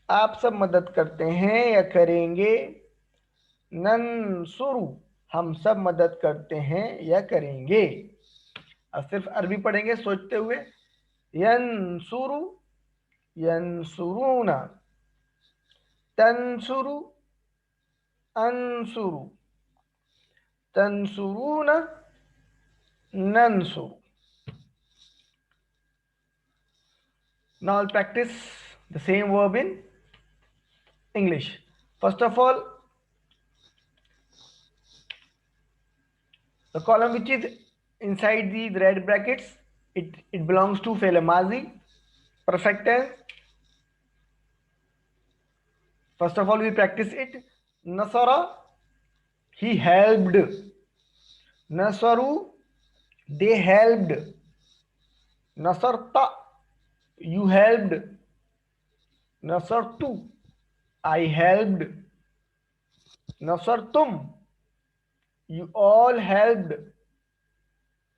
आप सब मदद करते हैं या करेंगे, नंसुरु हम सब मदद करते हैं या करेंगे। अब सिर्फ अरबी पढ़ेंगे सोचते हुए। यंसुरु यंसुरूना, तंसुरु अंसुरु, तंसुरूना नंसुरु। Now I'll practice the same verb in English. First of all, the column which is inside these red brackets, it belongs to fi'l mazi, perfect tense. First of all, we practice it. Nasara, he helped. nasaru, they helped. Nasarta, you helped. Nasartu, I helped. Nasartum, you all helped.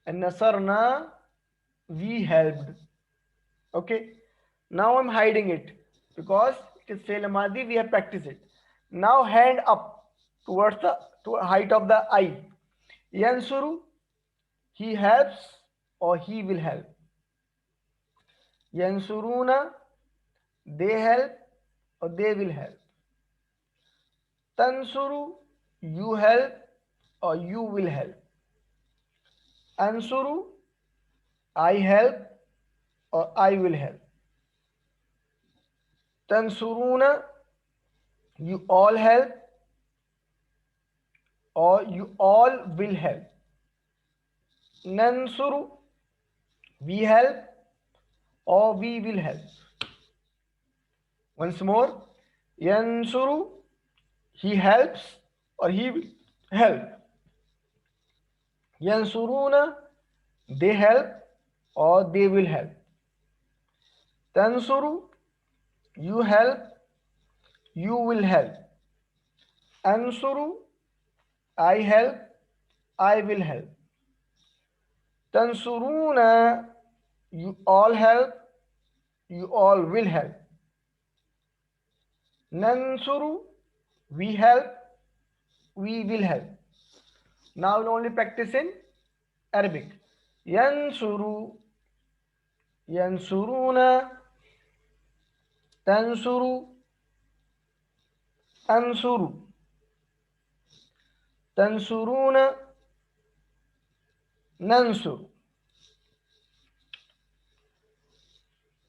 And nasarna, we helped. Okay. Now I'm hiding it because it is fail madi. We have practiced it. Now hand up towards the height of the eye. Yansuru, he helps or he will help. Yansuruna, they help or they will help. Tansuru, you help or you will help. Ansuru, I help or I will help. Tansuruna, you all help or you all will help. Nansuru, we help or we will help. Once more. Yansuru, he helps or he will help. Yansuruna, they help or they will help. Tansuru, you help, you will help. Ansuru, I help, I will help. Tansuruna, you all help, you all will help. Nansuru, we help, we will help. Now we'll only practice in Arabic. Yansuru, yansuruna, tansuru, ansuru, tansuruna, nansuru.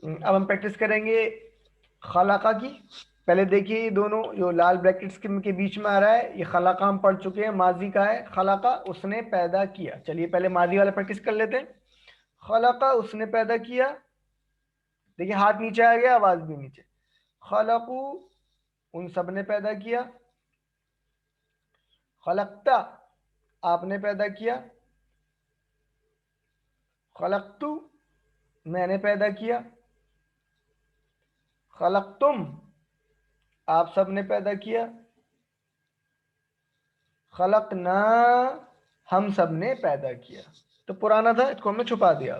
अब हम practice करेंगे खलाका की। पहले देखिए ये दोनों जो लाल brackets के बीच में आ रहा है, ये खलाका हम पढ़ चुके हैं, माजी का है। खलाका, उसने पैदा किया। चलिए पहले माजी वाला प्रैक्टिस कर लेते हैं। खलाका, उसने पैदा किया। देखिए हाथ नीचे आ गया, आवाज भी नीचे। खलकू, उन सब ने पैदा किया। खलकता, आपने पैदा किया। खलकतू, मैंने पैदा किया। खलकतुम, आप सब ने पैदा किया। खलकना, हम सब ने पैदा किया। तो पुराना था, इसको हमने छुपा दिया।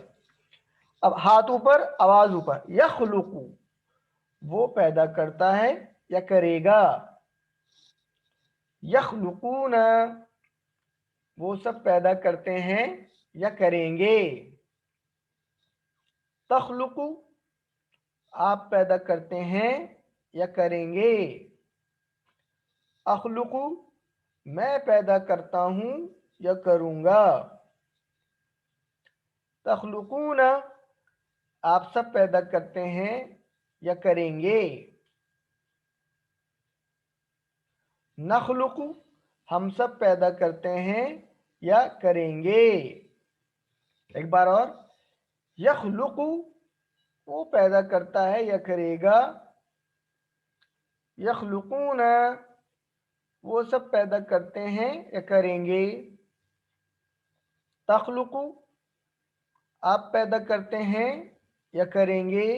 अब हाथ ऊपर, आवाज ऊपर। यखलुकु, वो पैदा करता है या करेगा। यखलुकूना, वो सब पैदा करते हैं या करेंगे। तखलुकु, आप पैदा करते हैं या करेंगे। अखलुकु, मैं पैदा करता हूं या करूंगा। तखलुकूना, आप सब पैदा करते हैं या करेंगे। नखलुकु, हम सब पैदा करते हैं या करेंगे। एक बार और। यखलुकु, वो पैदा करता है या करेगा। यखलुकूना, वो सब पैदा करते हैं या करेंगे। तखलुकु, आप पैदा करते हैं या करेंगे।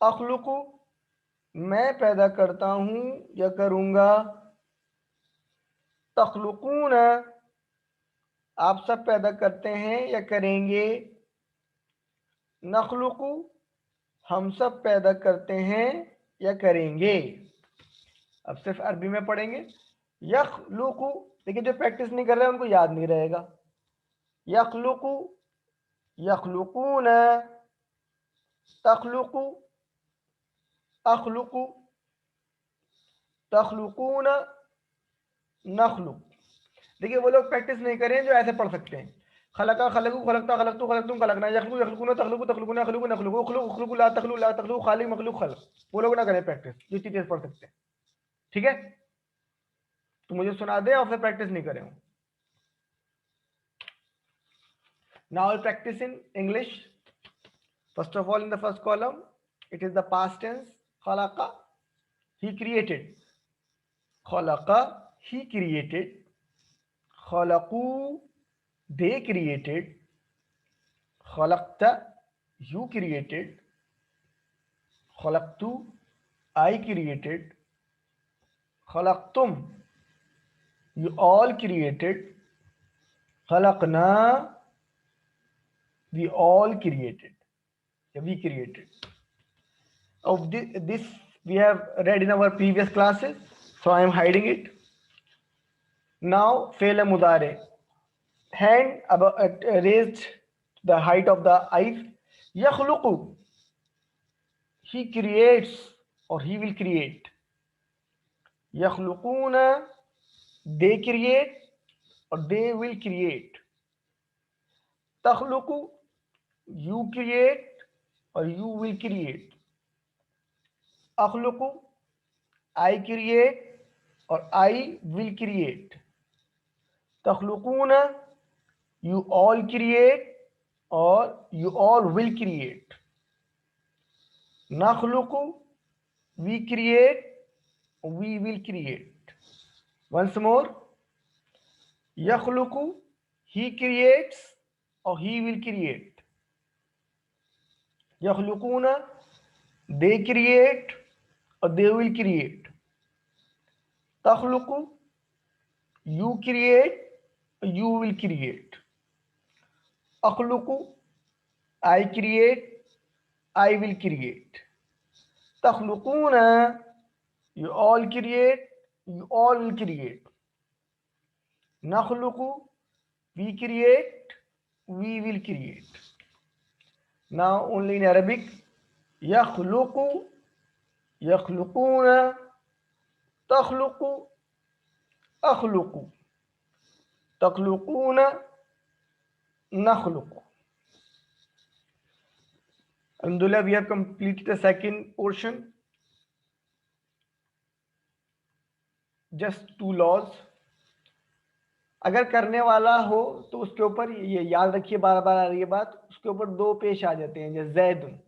अखलुकु, मैं पैदा करता हूं या करूंगा। तखलुकूना, आप सब पैदा करते हैं या करेंगे। नखलुकु, हम सब पैदा करते हैं या करेंगे। अब सिर्फ अरबी में पढ़ेंगे। यखलुकु, देखिए जो प्रैक्टिस नहीं कर रहे हैं उनको याद नहीं रहेगा। यखलुकु, यखलुकूना, तखलुकु, अखलुकु, तखलुकूना, नखलुक। देखिए वो लोग प्रैक्टिस नहीं करें जो ऐसे पढ़ सकते हैं। खलका खलकू, खलकता खलकतू, खलकतुम, खलकना, यखलुकु यखलुकुना, तखलुकु तखलुकुना, खलुकु नखलुकु, उखलुक उखलुकु, ला तखलु खालिक मखलूक खलक। वो लोग ना करें प्रैक्टिस, जो चीजें पढ़ सकते हैं। ठीक है, तो मुझे सुना दे और फिर प्रैक्टिस नहीं करें। Now I'll practice in English. First of all, in the first column, it is the past tense. Khalaqa, he created. Khalaqa, he created. خلقو they created, خلقت you created, خلقتو I created, خلقتم you all created, خلقنا we all created, we created. Of this we have read in our previous classes, so I am hiding it. Now فعل مضارع, hand raised the height of the eyes. يخلق he creates or he will create. يخلقون they create or they will create. تخلق you create or you will create. أخلق I create or I will create. تخلقون you all create or you all will create. نخلق we create, we will create. Once more. يخلق he creates or he will create. يخلقون they create or they will create. تخلق you create or you will create. أخلق I create, I will create. تخلقون you all create, you all will create. نخلق we create, we will create. Now only in Arabic. يخلق يخلقون تخلق أخلق تخلقون نخلق. Alhamdulillah, we have completed the second portion. Just 2 laws. अगर करने वाला हो तो उसके ऊपर ये याद रखिए, बार बार आ रही है बात, उसके ऊपर 2 पेश आ जाते हैं, जैसे ज़ैदुन.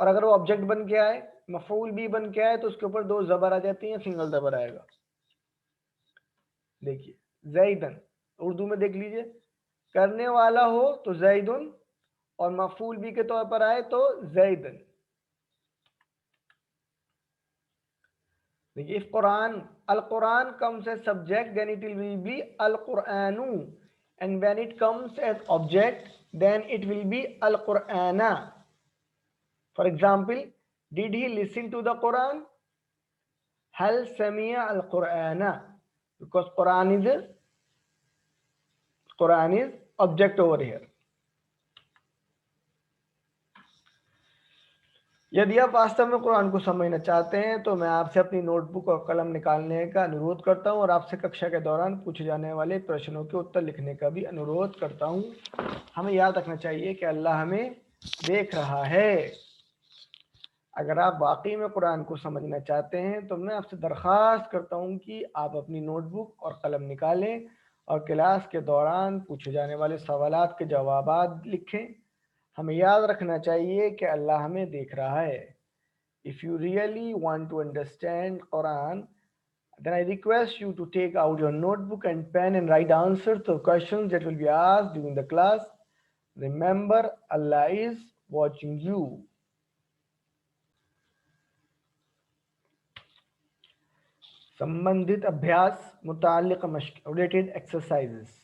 और अगर वो ऑब्जेक्ट बन के आए, मफऊल भी बन के आए, तो उसके ऊपर 2 ज़बर आ जाती हैं, सिंगल ज़बर आएगा. देखिए ज़ैदन उर्दू में देख लीजिए, करने वाला हो तो ज़ैदुन और मफऊल भी के तौर पर आए तो ज़ैदन. देखिए if Quran al Quran comes as subject then it will be al quranu, and when it comes as object then it will be al qurana. For example, did he listen to the Quran? Hal sami'a al qurana, because Quran is object over here. यदि आप वास्तव में कुरान को समझना चाहते हैं तो मैं आपसे अपनी नोटबुक और कलम निकालने का अनुरोध करता हूं और आपसे कक्षा के दौरान पूछे जाने वाले प्रश्नों के उत्तर लिखने का भी अनुरोध करता हूं. हमें याद रखना चाहिए कि अल्लाह हमें देख रहा है. अगर आप वाकई में कुरान को समझना चाहते हैं तो मैं आपसे दरख्वास्त करता हूं कि आप अपनी नोटबुक और कलम निकालें और क्लास के दौरान पूछे जाने वाले सवालात के जवाबात लिखें. हमें याद रखना चाहिए कि अल्लाह हमें देख रहा है. If you really want to understand Quran, then I request you to take out your notebook and pen and write answers to questions that will be asked during the class. Remember, Allah is watching you. संबंधित अभ्यास मुताल्लिक़ मश्क related exercises.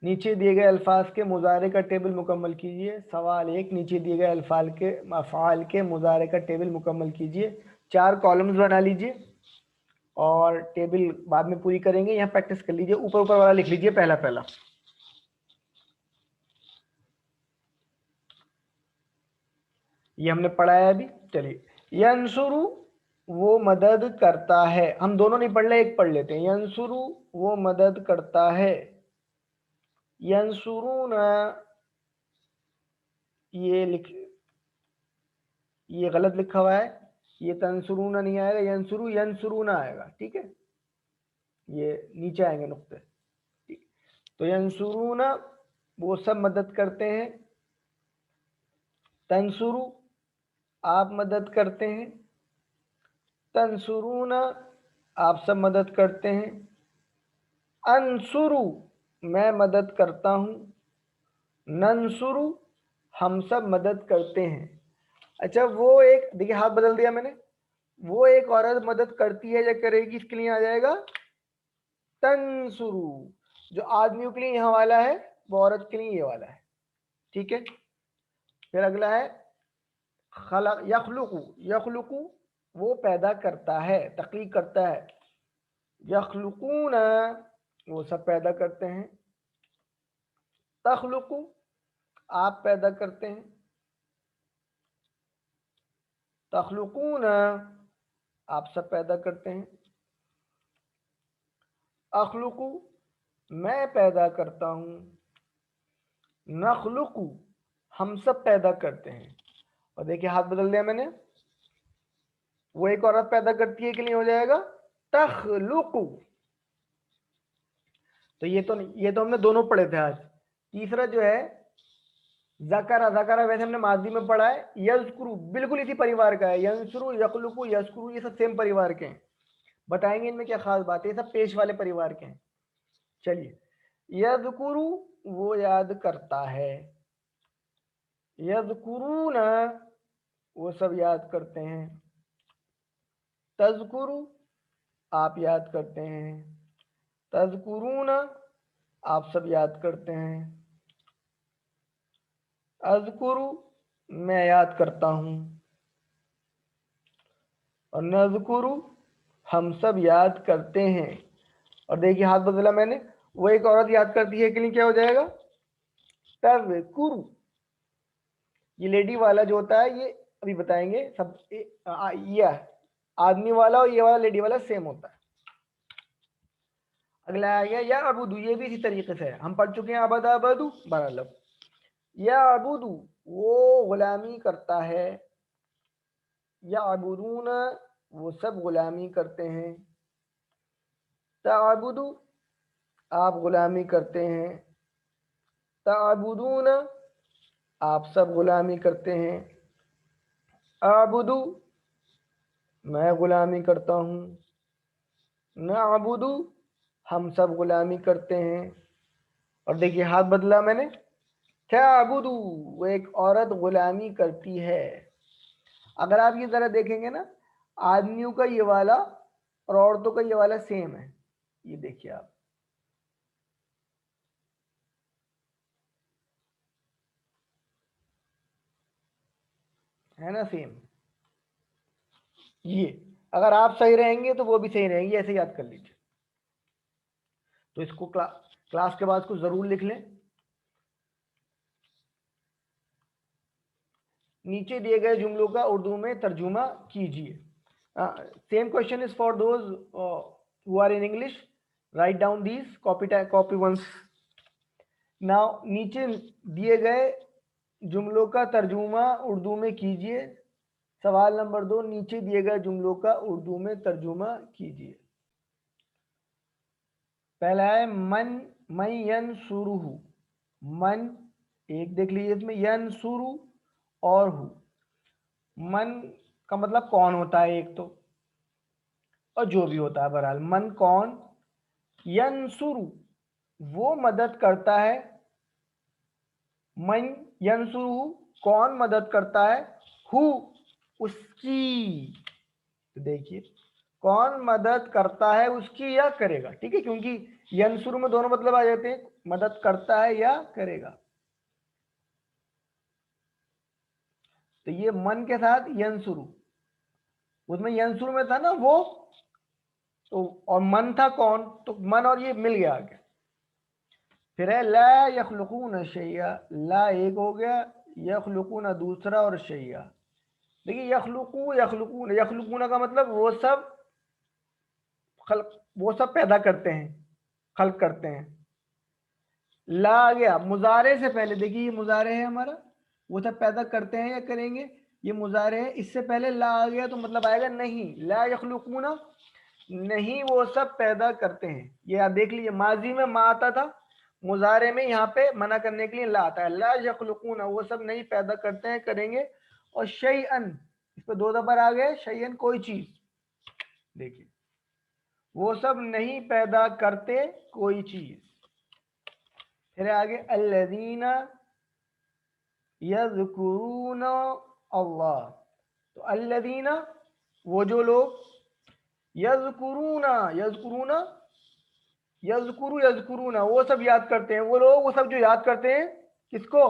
नीचे दिए गए अल्फाज के मुजारे का table मुकम्मल कीजिए. सवाल 1, नीचे दिए गए अफ़आल के मुजारे का टेबल मुकम्मल कीजिए. 4 कॉलम्स बना लीजिए और टेबल बाद में पूरी करेंगे. यहाँ प्रैक्टिस कर लीजिए. ऊपर ऊपर वाला लिख लीजिए पहला पहला. ये हमने पढ़ा है अभी. चलिए, यंसुरु वो मदद करता है. हम दोनों नहीं पढ़ ले, एक पढ़ लेते हैं. यंसुरु वो मदद करता है. यंसुरूना ये गलत लिखा हुआ है. ये तंसुरूना नहीं आएगा, यंसुरूना आएगा. ठीक है, ये नीचे आएंगे नुक्ते. ठीक, तो यंसुरूना वो सब मदद करते हैं. तंसुरु आप मदद करते हैं. तंसुरून आप सब मदद करते हैं, अंसुरु मैं मदद करता हूँ, नंसुरु हम सब मदद करते हैं। अच्छा वो एक देखिए हाथ बदल दिया मैंने, वो एक औरत मदद करती है या करेगी, इसके लिए आ जाएगा तंसुरु। जो आदमियों के लिए यहाँ वाला है वो औरत के लिए ये वाला है, ठीक है। फिर अगला है खलक यखलुकु, यखलुकु वो पैदा करता है, तख्लीक करता है, यखलुकून वो सब पैदा करते हैं, तखलुकु आप पैदा करते हैं, तखलुकून आप सब पैदा करते हैं, अखलुकु मैं पैदा करता हूँ, नखलुकु हम सब पैदा करते हैं। और देखिए हाथ बदल दिया मैंने, वो एक औरत पैदा करती है के लिए हो जाएगा तखलुकु। तो ये तो हमने दोनों पढ़े थे आज। तीसरा जो है ज़करा, ज़करा वैसे हमने माजी में पढ़ा है, यज़कुरु बिल्कुल इसी परिवार का है, यंसुरु यखलुकु यज़कुरु ये सब सेम परिवार के हैं। बताएंगे इनमें क्या खास बात है, ये सब पेश वाले परिवार के हैं। चलिए यज़कुरु वो याद करता है, यज़कुरून वो सब याद करते हैं, तज़कुरु आप याद करते हैं, तज़कुरून आप सब याद करते हैं, अज़कुरु मैं याद करता हूँ, और नज़कुरु हम सब याद करते हैं। और देखिए हाथ बदला मैंने, वो एक औरत याद करती है के लिए क्या हो जाएगा तज़कुरु। ये लेडी वाला जो होता है ये अभी बताएंगे सब, ये आदमी वाला और ये वाला लेडी वाला सेम होता है। अगला आ गया या अबुदू, ये भी इसी तरीके से है, हम पढ़ चुके हैं अबद अबदू बरालब। या अबुदू वो गुलामी करता है, या अबुदून वो सब गुलामी करते हैं, ताबुदू आप गुलामी करते हैं, ताबुदून आप सब गुलामी करते हैं, आबुदू मैं गुलामी करता हूँ, नाबुदू हम सब गुलामी करते हैं। और देखिए हाथ बदला मैंने, ताबुदू वो एक औरत गुलामी करती है। अगर आप ये जरा देखेंगे ना, आदमियों का ये वाला और औरतों का ये वाला सेम है, ये देखिए आप, है ना सेम। ये अगर आप सही रहेंगे तो वो भी सही रहेंगी, ऐसे याद कर लीजिए। तो इसको क्लास के बाद इसको जरूर लिख लें। नीचे दिए गए जुमलों का उर्दू में तर्जुमा कीजिए। Same question is for those who are in English, write down these, copy once. Now नीचे दिए गए जुमलों का तर्जुमा उर्दू में कीजिए। सवाल नंबर 2, नीचे दिए गए जुमलों का उर्दू में तर्जुमा कीजिए। पहला है मन मन यनसुरुहु, मन एक देख लीजिए इसमें, यनसुरु और हु, मन का मतलब कौन होता है एक तो, और जो भी होता है बहरहाल मन कौन, यनसुरु वो मदद करता है, मन यनसुरु कौन मदद करता है, हु उसकी, तो देखिए कौन मदद करता है उसकी या करेगा, ठीक है, क्योंकि यनसुरु में दोनों मतलब आ जाते हैं, मदद करता है या करेगा। तो ये मन के साथ यनसुरु, उसमें यनसुरु में था ना वो, तो और मन था कौन, तो मन और ये मिल गया आगे। फिर है ला यखलुकून शैया, ला एक हो गया, यखलुकून दूसरा और शैया। देखिए यखलुकून, यखलुकून का मतलब वो सब वो सब पैदा करते हैं, खल्क करते हैं। ला आ गया मुजारे से पहले, देखिए ये मुजारे है हमारा, वो सब पैदा करते हैं या करेंगे, ये मुजारे है, इससे पहले ला आ गया तो मतलब आएगा नहीं, ला यखलुकून नहीं वो सब पैदा करते हैं। ये आप देख लीजिए माजी में मा आता था, मुजारे में यहाँ पे मना करने के लिए ला आता है, ला यखलुकून वो सब नहीं पैदा करते हैं करेंगे। और शैअन इस पर 2 दफा आ गए, शैअन कोई चीज, देखिए वो सब नहीं पैदा करते कोई चीज। फिर आगे अल्लज़ीना यज़कुरून अल्लाह, तो अल्लज़ीना वो जो लोग, यज़कुरूना यज़कुरूना यज़कुरूना वो सब याद करते हैं, वो लोग वो सब जो याद करते हैं किसको?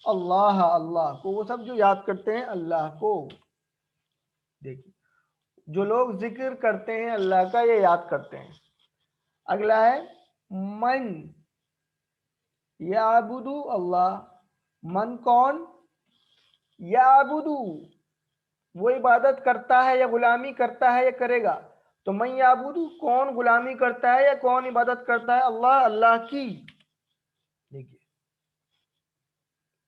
अल्लाह, अल्लाह को, वो सब जो याद करते हैं अल्लाह को। देखिए जो लोग जिक्र करते हैं अल्लाह का, ये याद करते हैं। अगला है मन याबुदु अल्लाह, मन कौन? याबुदु वो इबादत करता है या गुलामी करता है या करेगा। तो मन याबुदु कौन गुलामी करता है या कौन इबादत करता है? अल्लाह, अल्लाह की। देखिए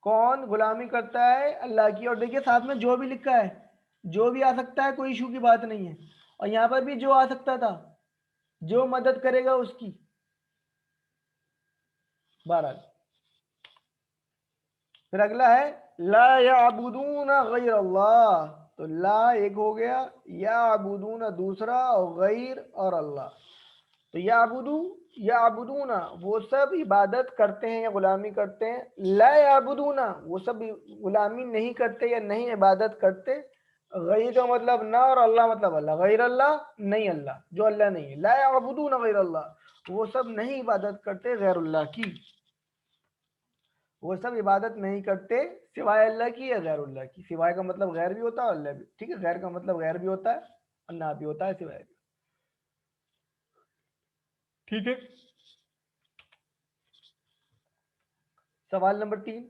कौन गुलामी करता है? अल्लाह की। और देखिए साथ में जो भी लिखा है, जो भी आ सकता है, कोई इशू की बात नहीं है। और यहाँ पर भी जो आ सकता था, जो मदद करेगा उसकी। बहरहाल फिर अगला है ला याबुदून गैर अल्लाह, तो ला एक हो गया, याबुदून दूसरा, और गैर और अल्लाह। तो याबुदूना वो सब इबादत करते हैं या गुलामी करते हैं, ला याबुदूना वो सब गुलामी नहीं करते या नहीं इबादत करते, गैर का मतलब ना और अल्लाह मतलब अल्लाह, गैर अल्लाह नहीं, अल्लाह जो अल्लाह नहीं है, ला याबुदूना गैर अल्लाह वो सब नहीं इबादत करते गैर अल्लाह की, वो सब इबादत नहीं करते सिवाय अल्लाह की या गैर अल्लाह की। सिवाय का मतलब गैर भी होता है और अल्लाह भी, ठीक है, गैर का मतलब गैर भी होता है और ना भी होता है, सिवाय भी, ठीक है। सवाल नंबर 3,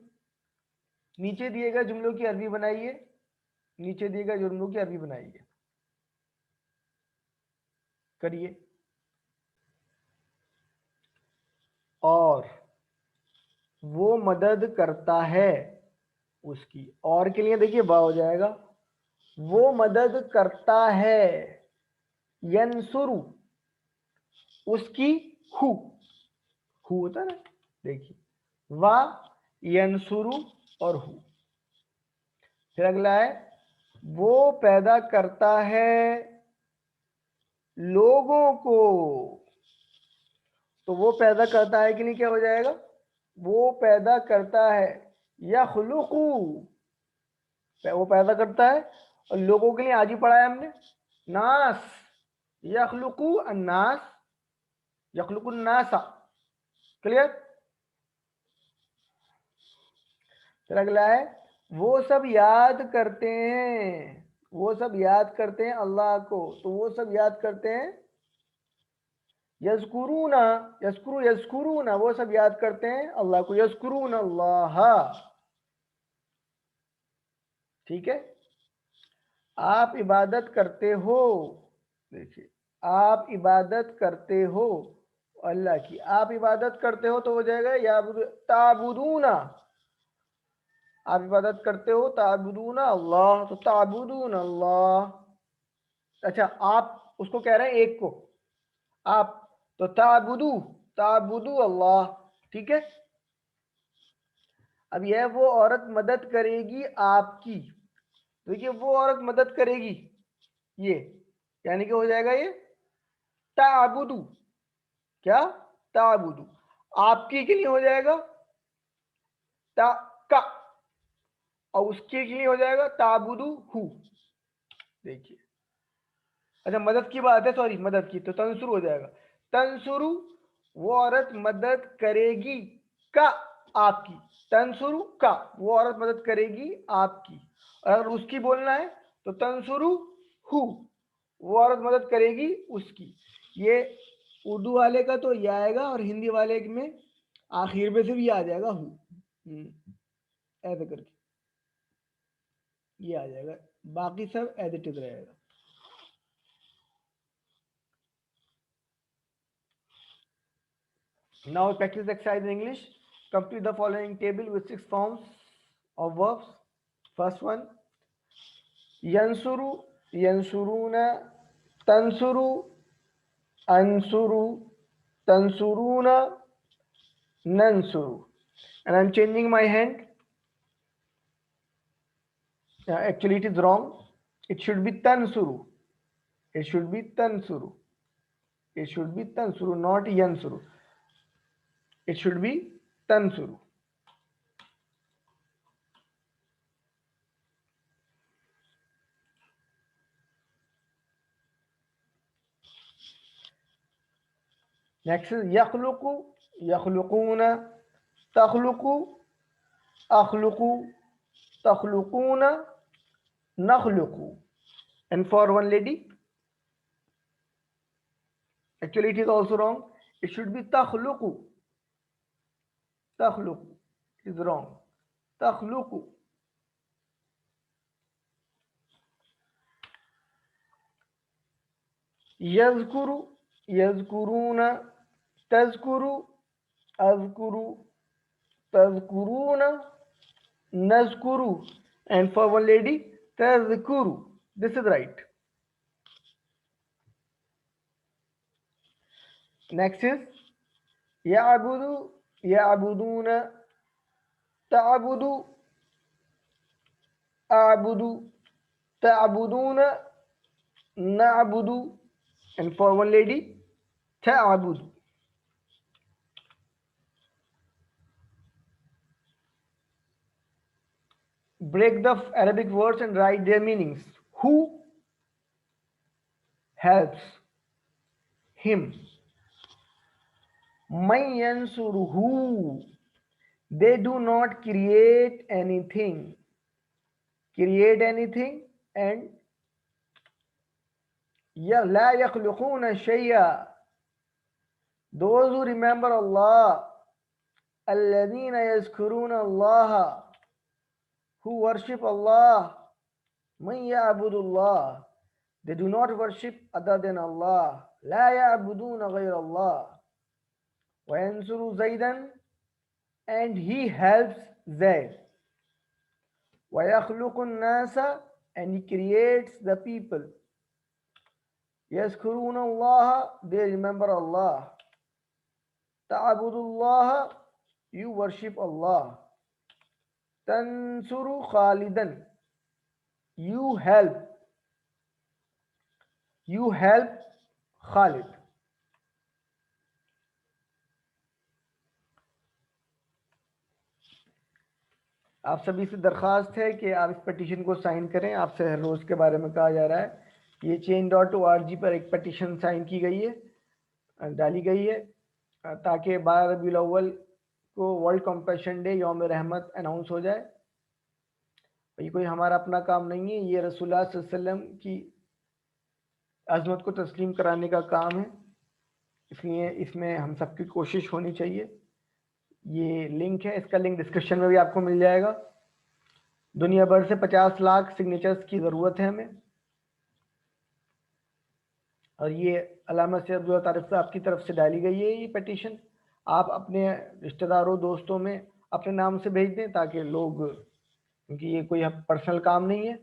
नीचे दिए गए जुमलों की अरबी बनाइए, नीचे दिए गए जुमलों की अरबी बनाइए, करिए। और वो मदद करता है उसकी, और के लिए देखिए बा हो जाएगा, वो मदद करता है, यंसुरु उसकी, हु होता है ना, देखिए वा यंसुरु और हु। फिर अगला है वो पैदा करता है लोगों को, तो वो पैदा करता है कि नहीं, क्या हो जाएगा? वो पैदा करता है, यखलुकु वो पैदा करता है, और लोगों के लिए आज ही पढ़ा है हमने, नास यखलुकु अन्नास, यखलुकु नासा, क्लियर। फिर अगला है वो सब याद करते हैं, वो सब याद करते हैं अल्लाह को, तो वो सब याद करते हैं, यज़कुरूना यज़कुरूना वो सब याद करते हैं अल्लाह को, यज़कुरून अल्लाह, ठीक है। आप इबादत करते हो, देखिए आप इबादत करते हो अल्लाह की, आप इबादत करते हो तो हो जाएगा या ताबुदूना, आप इबादत करते हो ताबुदूना अल्लाह, तो ताबुदून अल्लाह। अच्छा आप उसको कह रहे हैं एक को, आप, तो ताबुदू अल्लाह, ठीक है। अब यह वो औरत मदद करेगी आपकी, देखिए वो औरत मदद करेगी, ये यानी कि हो जाएगा ये ताबुदू, क्या? ताबुदू। आपकी के लिए हो जाएगा ता का, और उसके लिए हो जाएगा ताबुदू हु। देखिए अच्छा मदद की बात है, सॉरी मदद की, तो तंसुरु हो जाएगा, तंसुरु वो औरत मदद करेगी का आपकी, तंसुरु का वो औरत मदद करेगी आपकी। और अगर उसकी बोलना है तो तंसुरु हु वो औरत मदद करेगी उसकी। ये उर्दू वाले का तो ये आएगा, और हिंदी वाले में आखिर में से भी आ जाएगा हु, ऐसे करके ये आ जाएगा, बाकी सब एज इट इज रहेगा। Now practice the exercise in English. Complete the following table with 6 forms of verbs. First one, yansuru, yansuruna, tansuru, ansuru, tansuruna, nansuru. And I'm changing my hand. Actually, it is wrong. It should be tansuru. It should be tansuru. It should be tansuru, not yansuru. It should be tansuru. Next is yakhluqu, yakhluquna, takhluqu, akhluqu, takhluquna, nakhluqu. And for one lady, actually it is also wrong. It should be takhluqu. Takhluqu is wrong. Takhluqu. Yazkuru, yazkuruna, tazkuru, azkuru, tazkuruna, nazkuru. And for one lady, tazkuru. This is right. Next is ya'budu, ya'buduna, ta'budu, a'budu, ta'buduna, na'budu. And for one lady, ta'budu. Break the Arabic words and write their meanings. Who helps him? Man yansuruhu. They do not create anything. Create anything. And la yakhluquna shay'a. Those who remember Allah. Alladhina yazkuruna Allah. Who worship Allah. Man ya'budullah. They do not worship other than Allah. La ya'buduna ghayra Allah. Wa yansuru Zaidan. And he helps Zaid. Wa yakhluqun nasa. And he creates the people. Yazkuruna Allah. They remember Allah. Ta'budullah. You worship Allah. Tansuru Khalidan. You help. You help Khalid. آپ سبھی سے درخواست ہے کہ آپ اس petition کو sign کریں. آپ سے ہر روز کے بارے میں کہا جا رہا ہے. یہ change.org پر ایک پٹیشن سائن کی گئی ہے, ڈالی گئی ہے, تاکہ 12 ربیع الاول کو ورلڈ کمپیشن ڈے, یوم رحمت اناؤنس ہو جائے. یہ کوئی ہمارا اپنا کام نہیں ہے, یہ رسول اللہ صلی اللہ علیہ وسلم کی عظمت کو تسلیم کرانے کا کام ہے. اس لیے اس میں ہم سب کی کوشش ہونی چاہیے. یہ لنک ہے, اس کا لنک ڈسکرپشن میں بھی آپ کو مل جائے گا. دنیا بھر سے 50 لاکھ سگنیچرز کی ضرورت ہے ہمیں, اور یہ علامہ سید عبداللہ طارق صاحب کی طرف سے ڈالی گئی ہے. یہ پٹیشن آپ اپنے رشتہ داروں دوستوں میں اپنے نام سے بھیج دیں, تاکہ لوگ, کیونکہ یہ کوئی پرسنل کام نہیں ہے.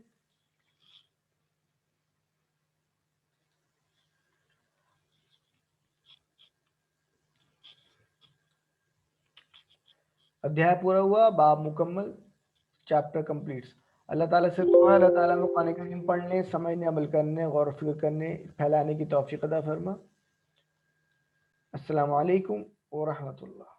ادھیائے پورا ہوا, باب مکمل, چیپٹر کمپلیٹس. اللہ تعالیٰ سے دعا, اللہ تعالیٰ کو قرآن کریم پڑھنے, سمجھنے, عمل کرنے, غور و فکر کرنے, پھیلانے کی توفیق عطا فرما. السلام علیکم ورحمۃ اللہ.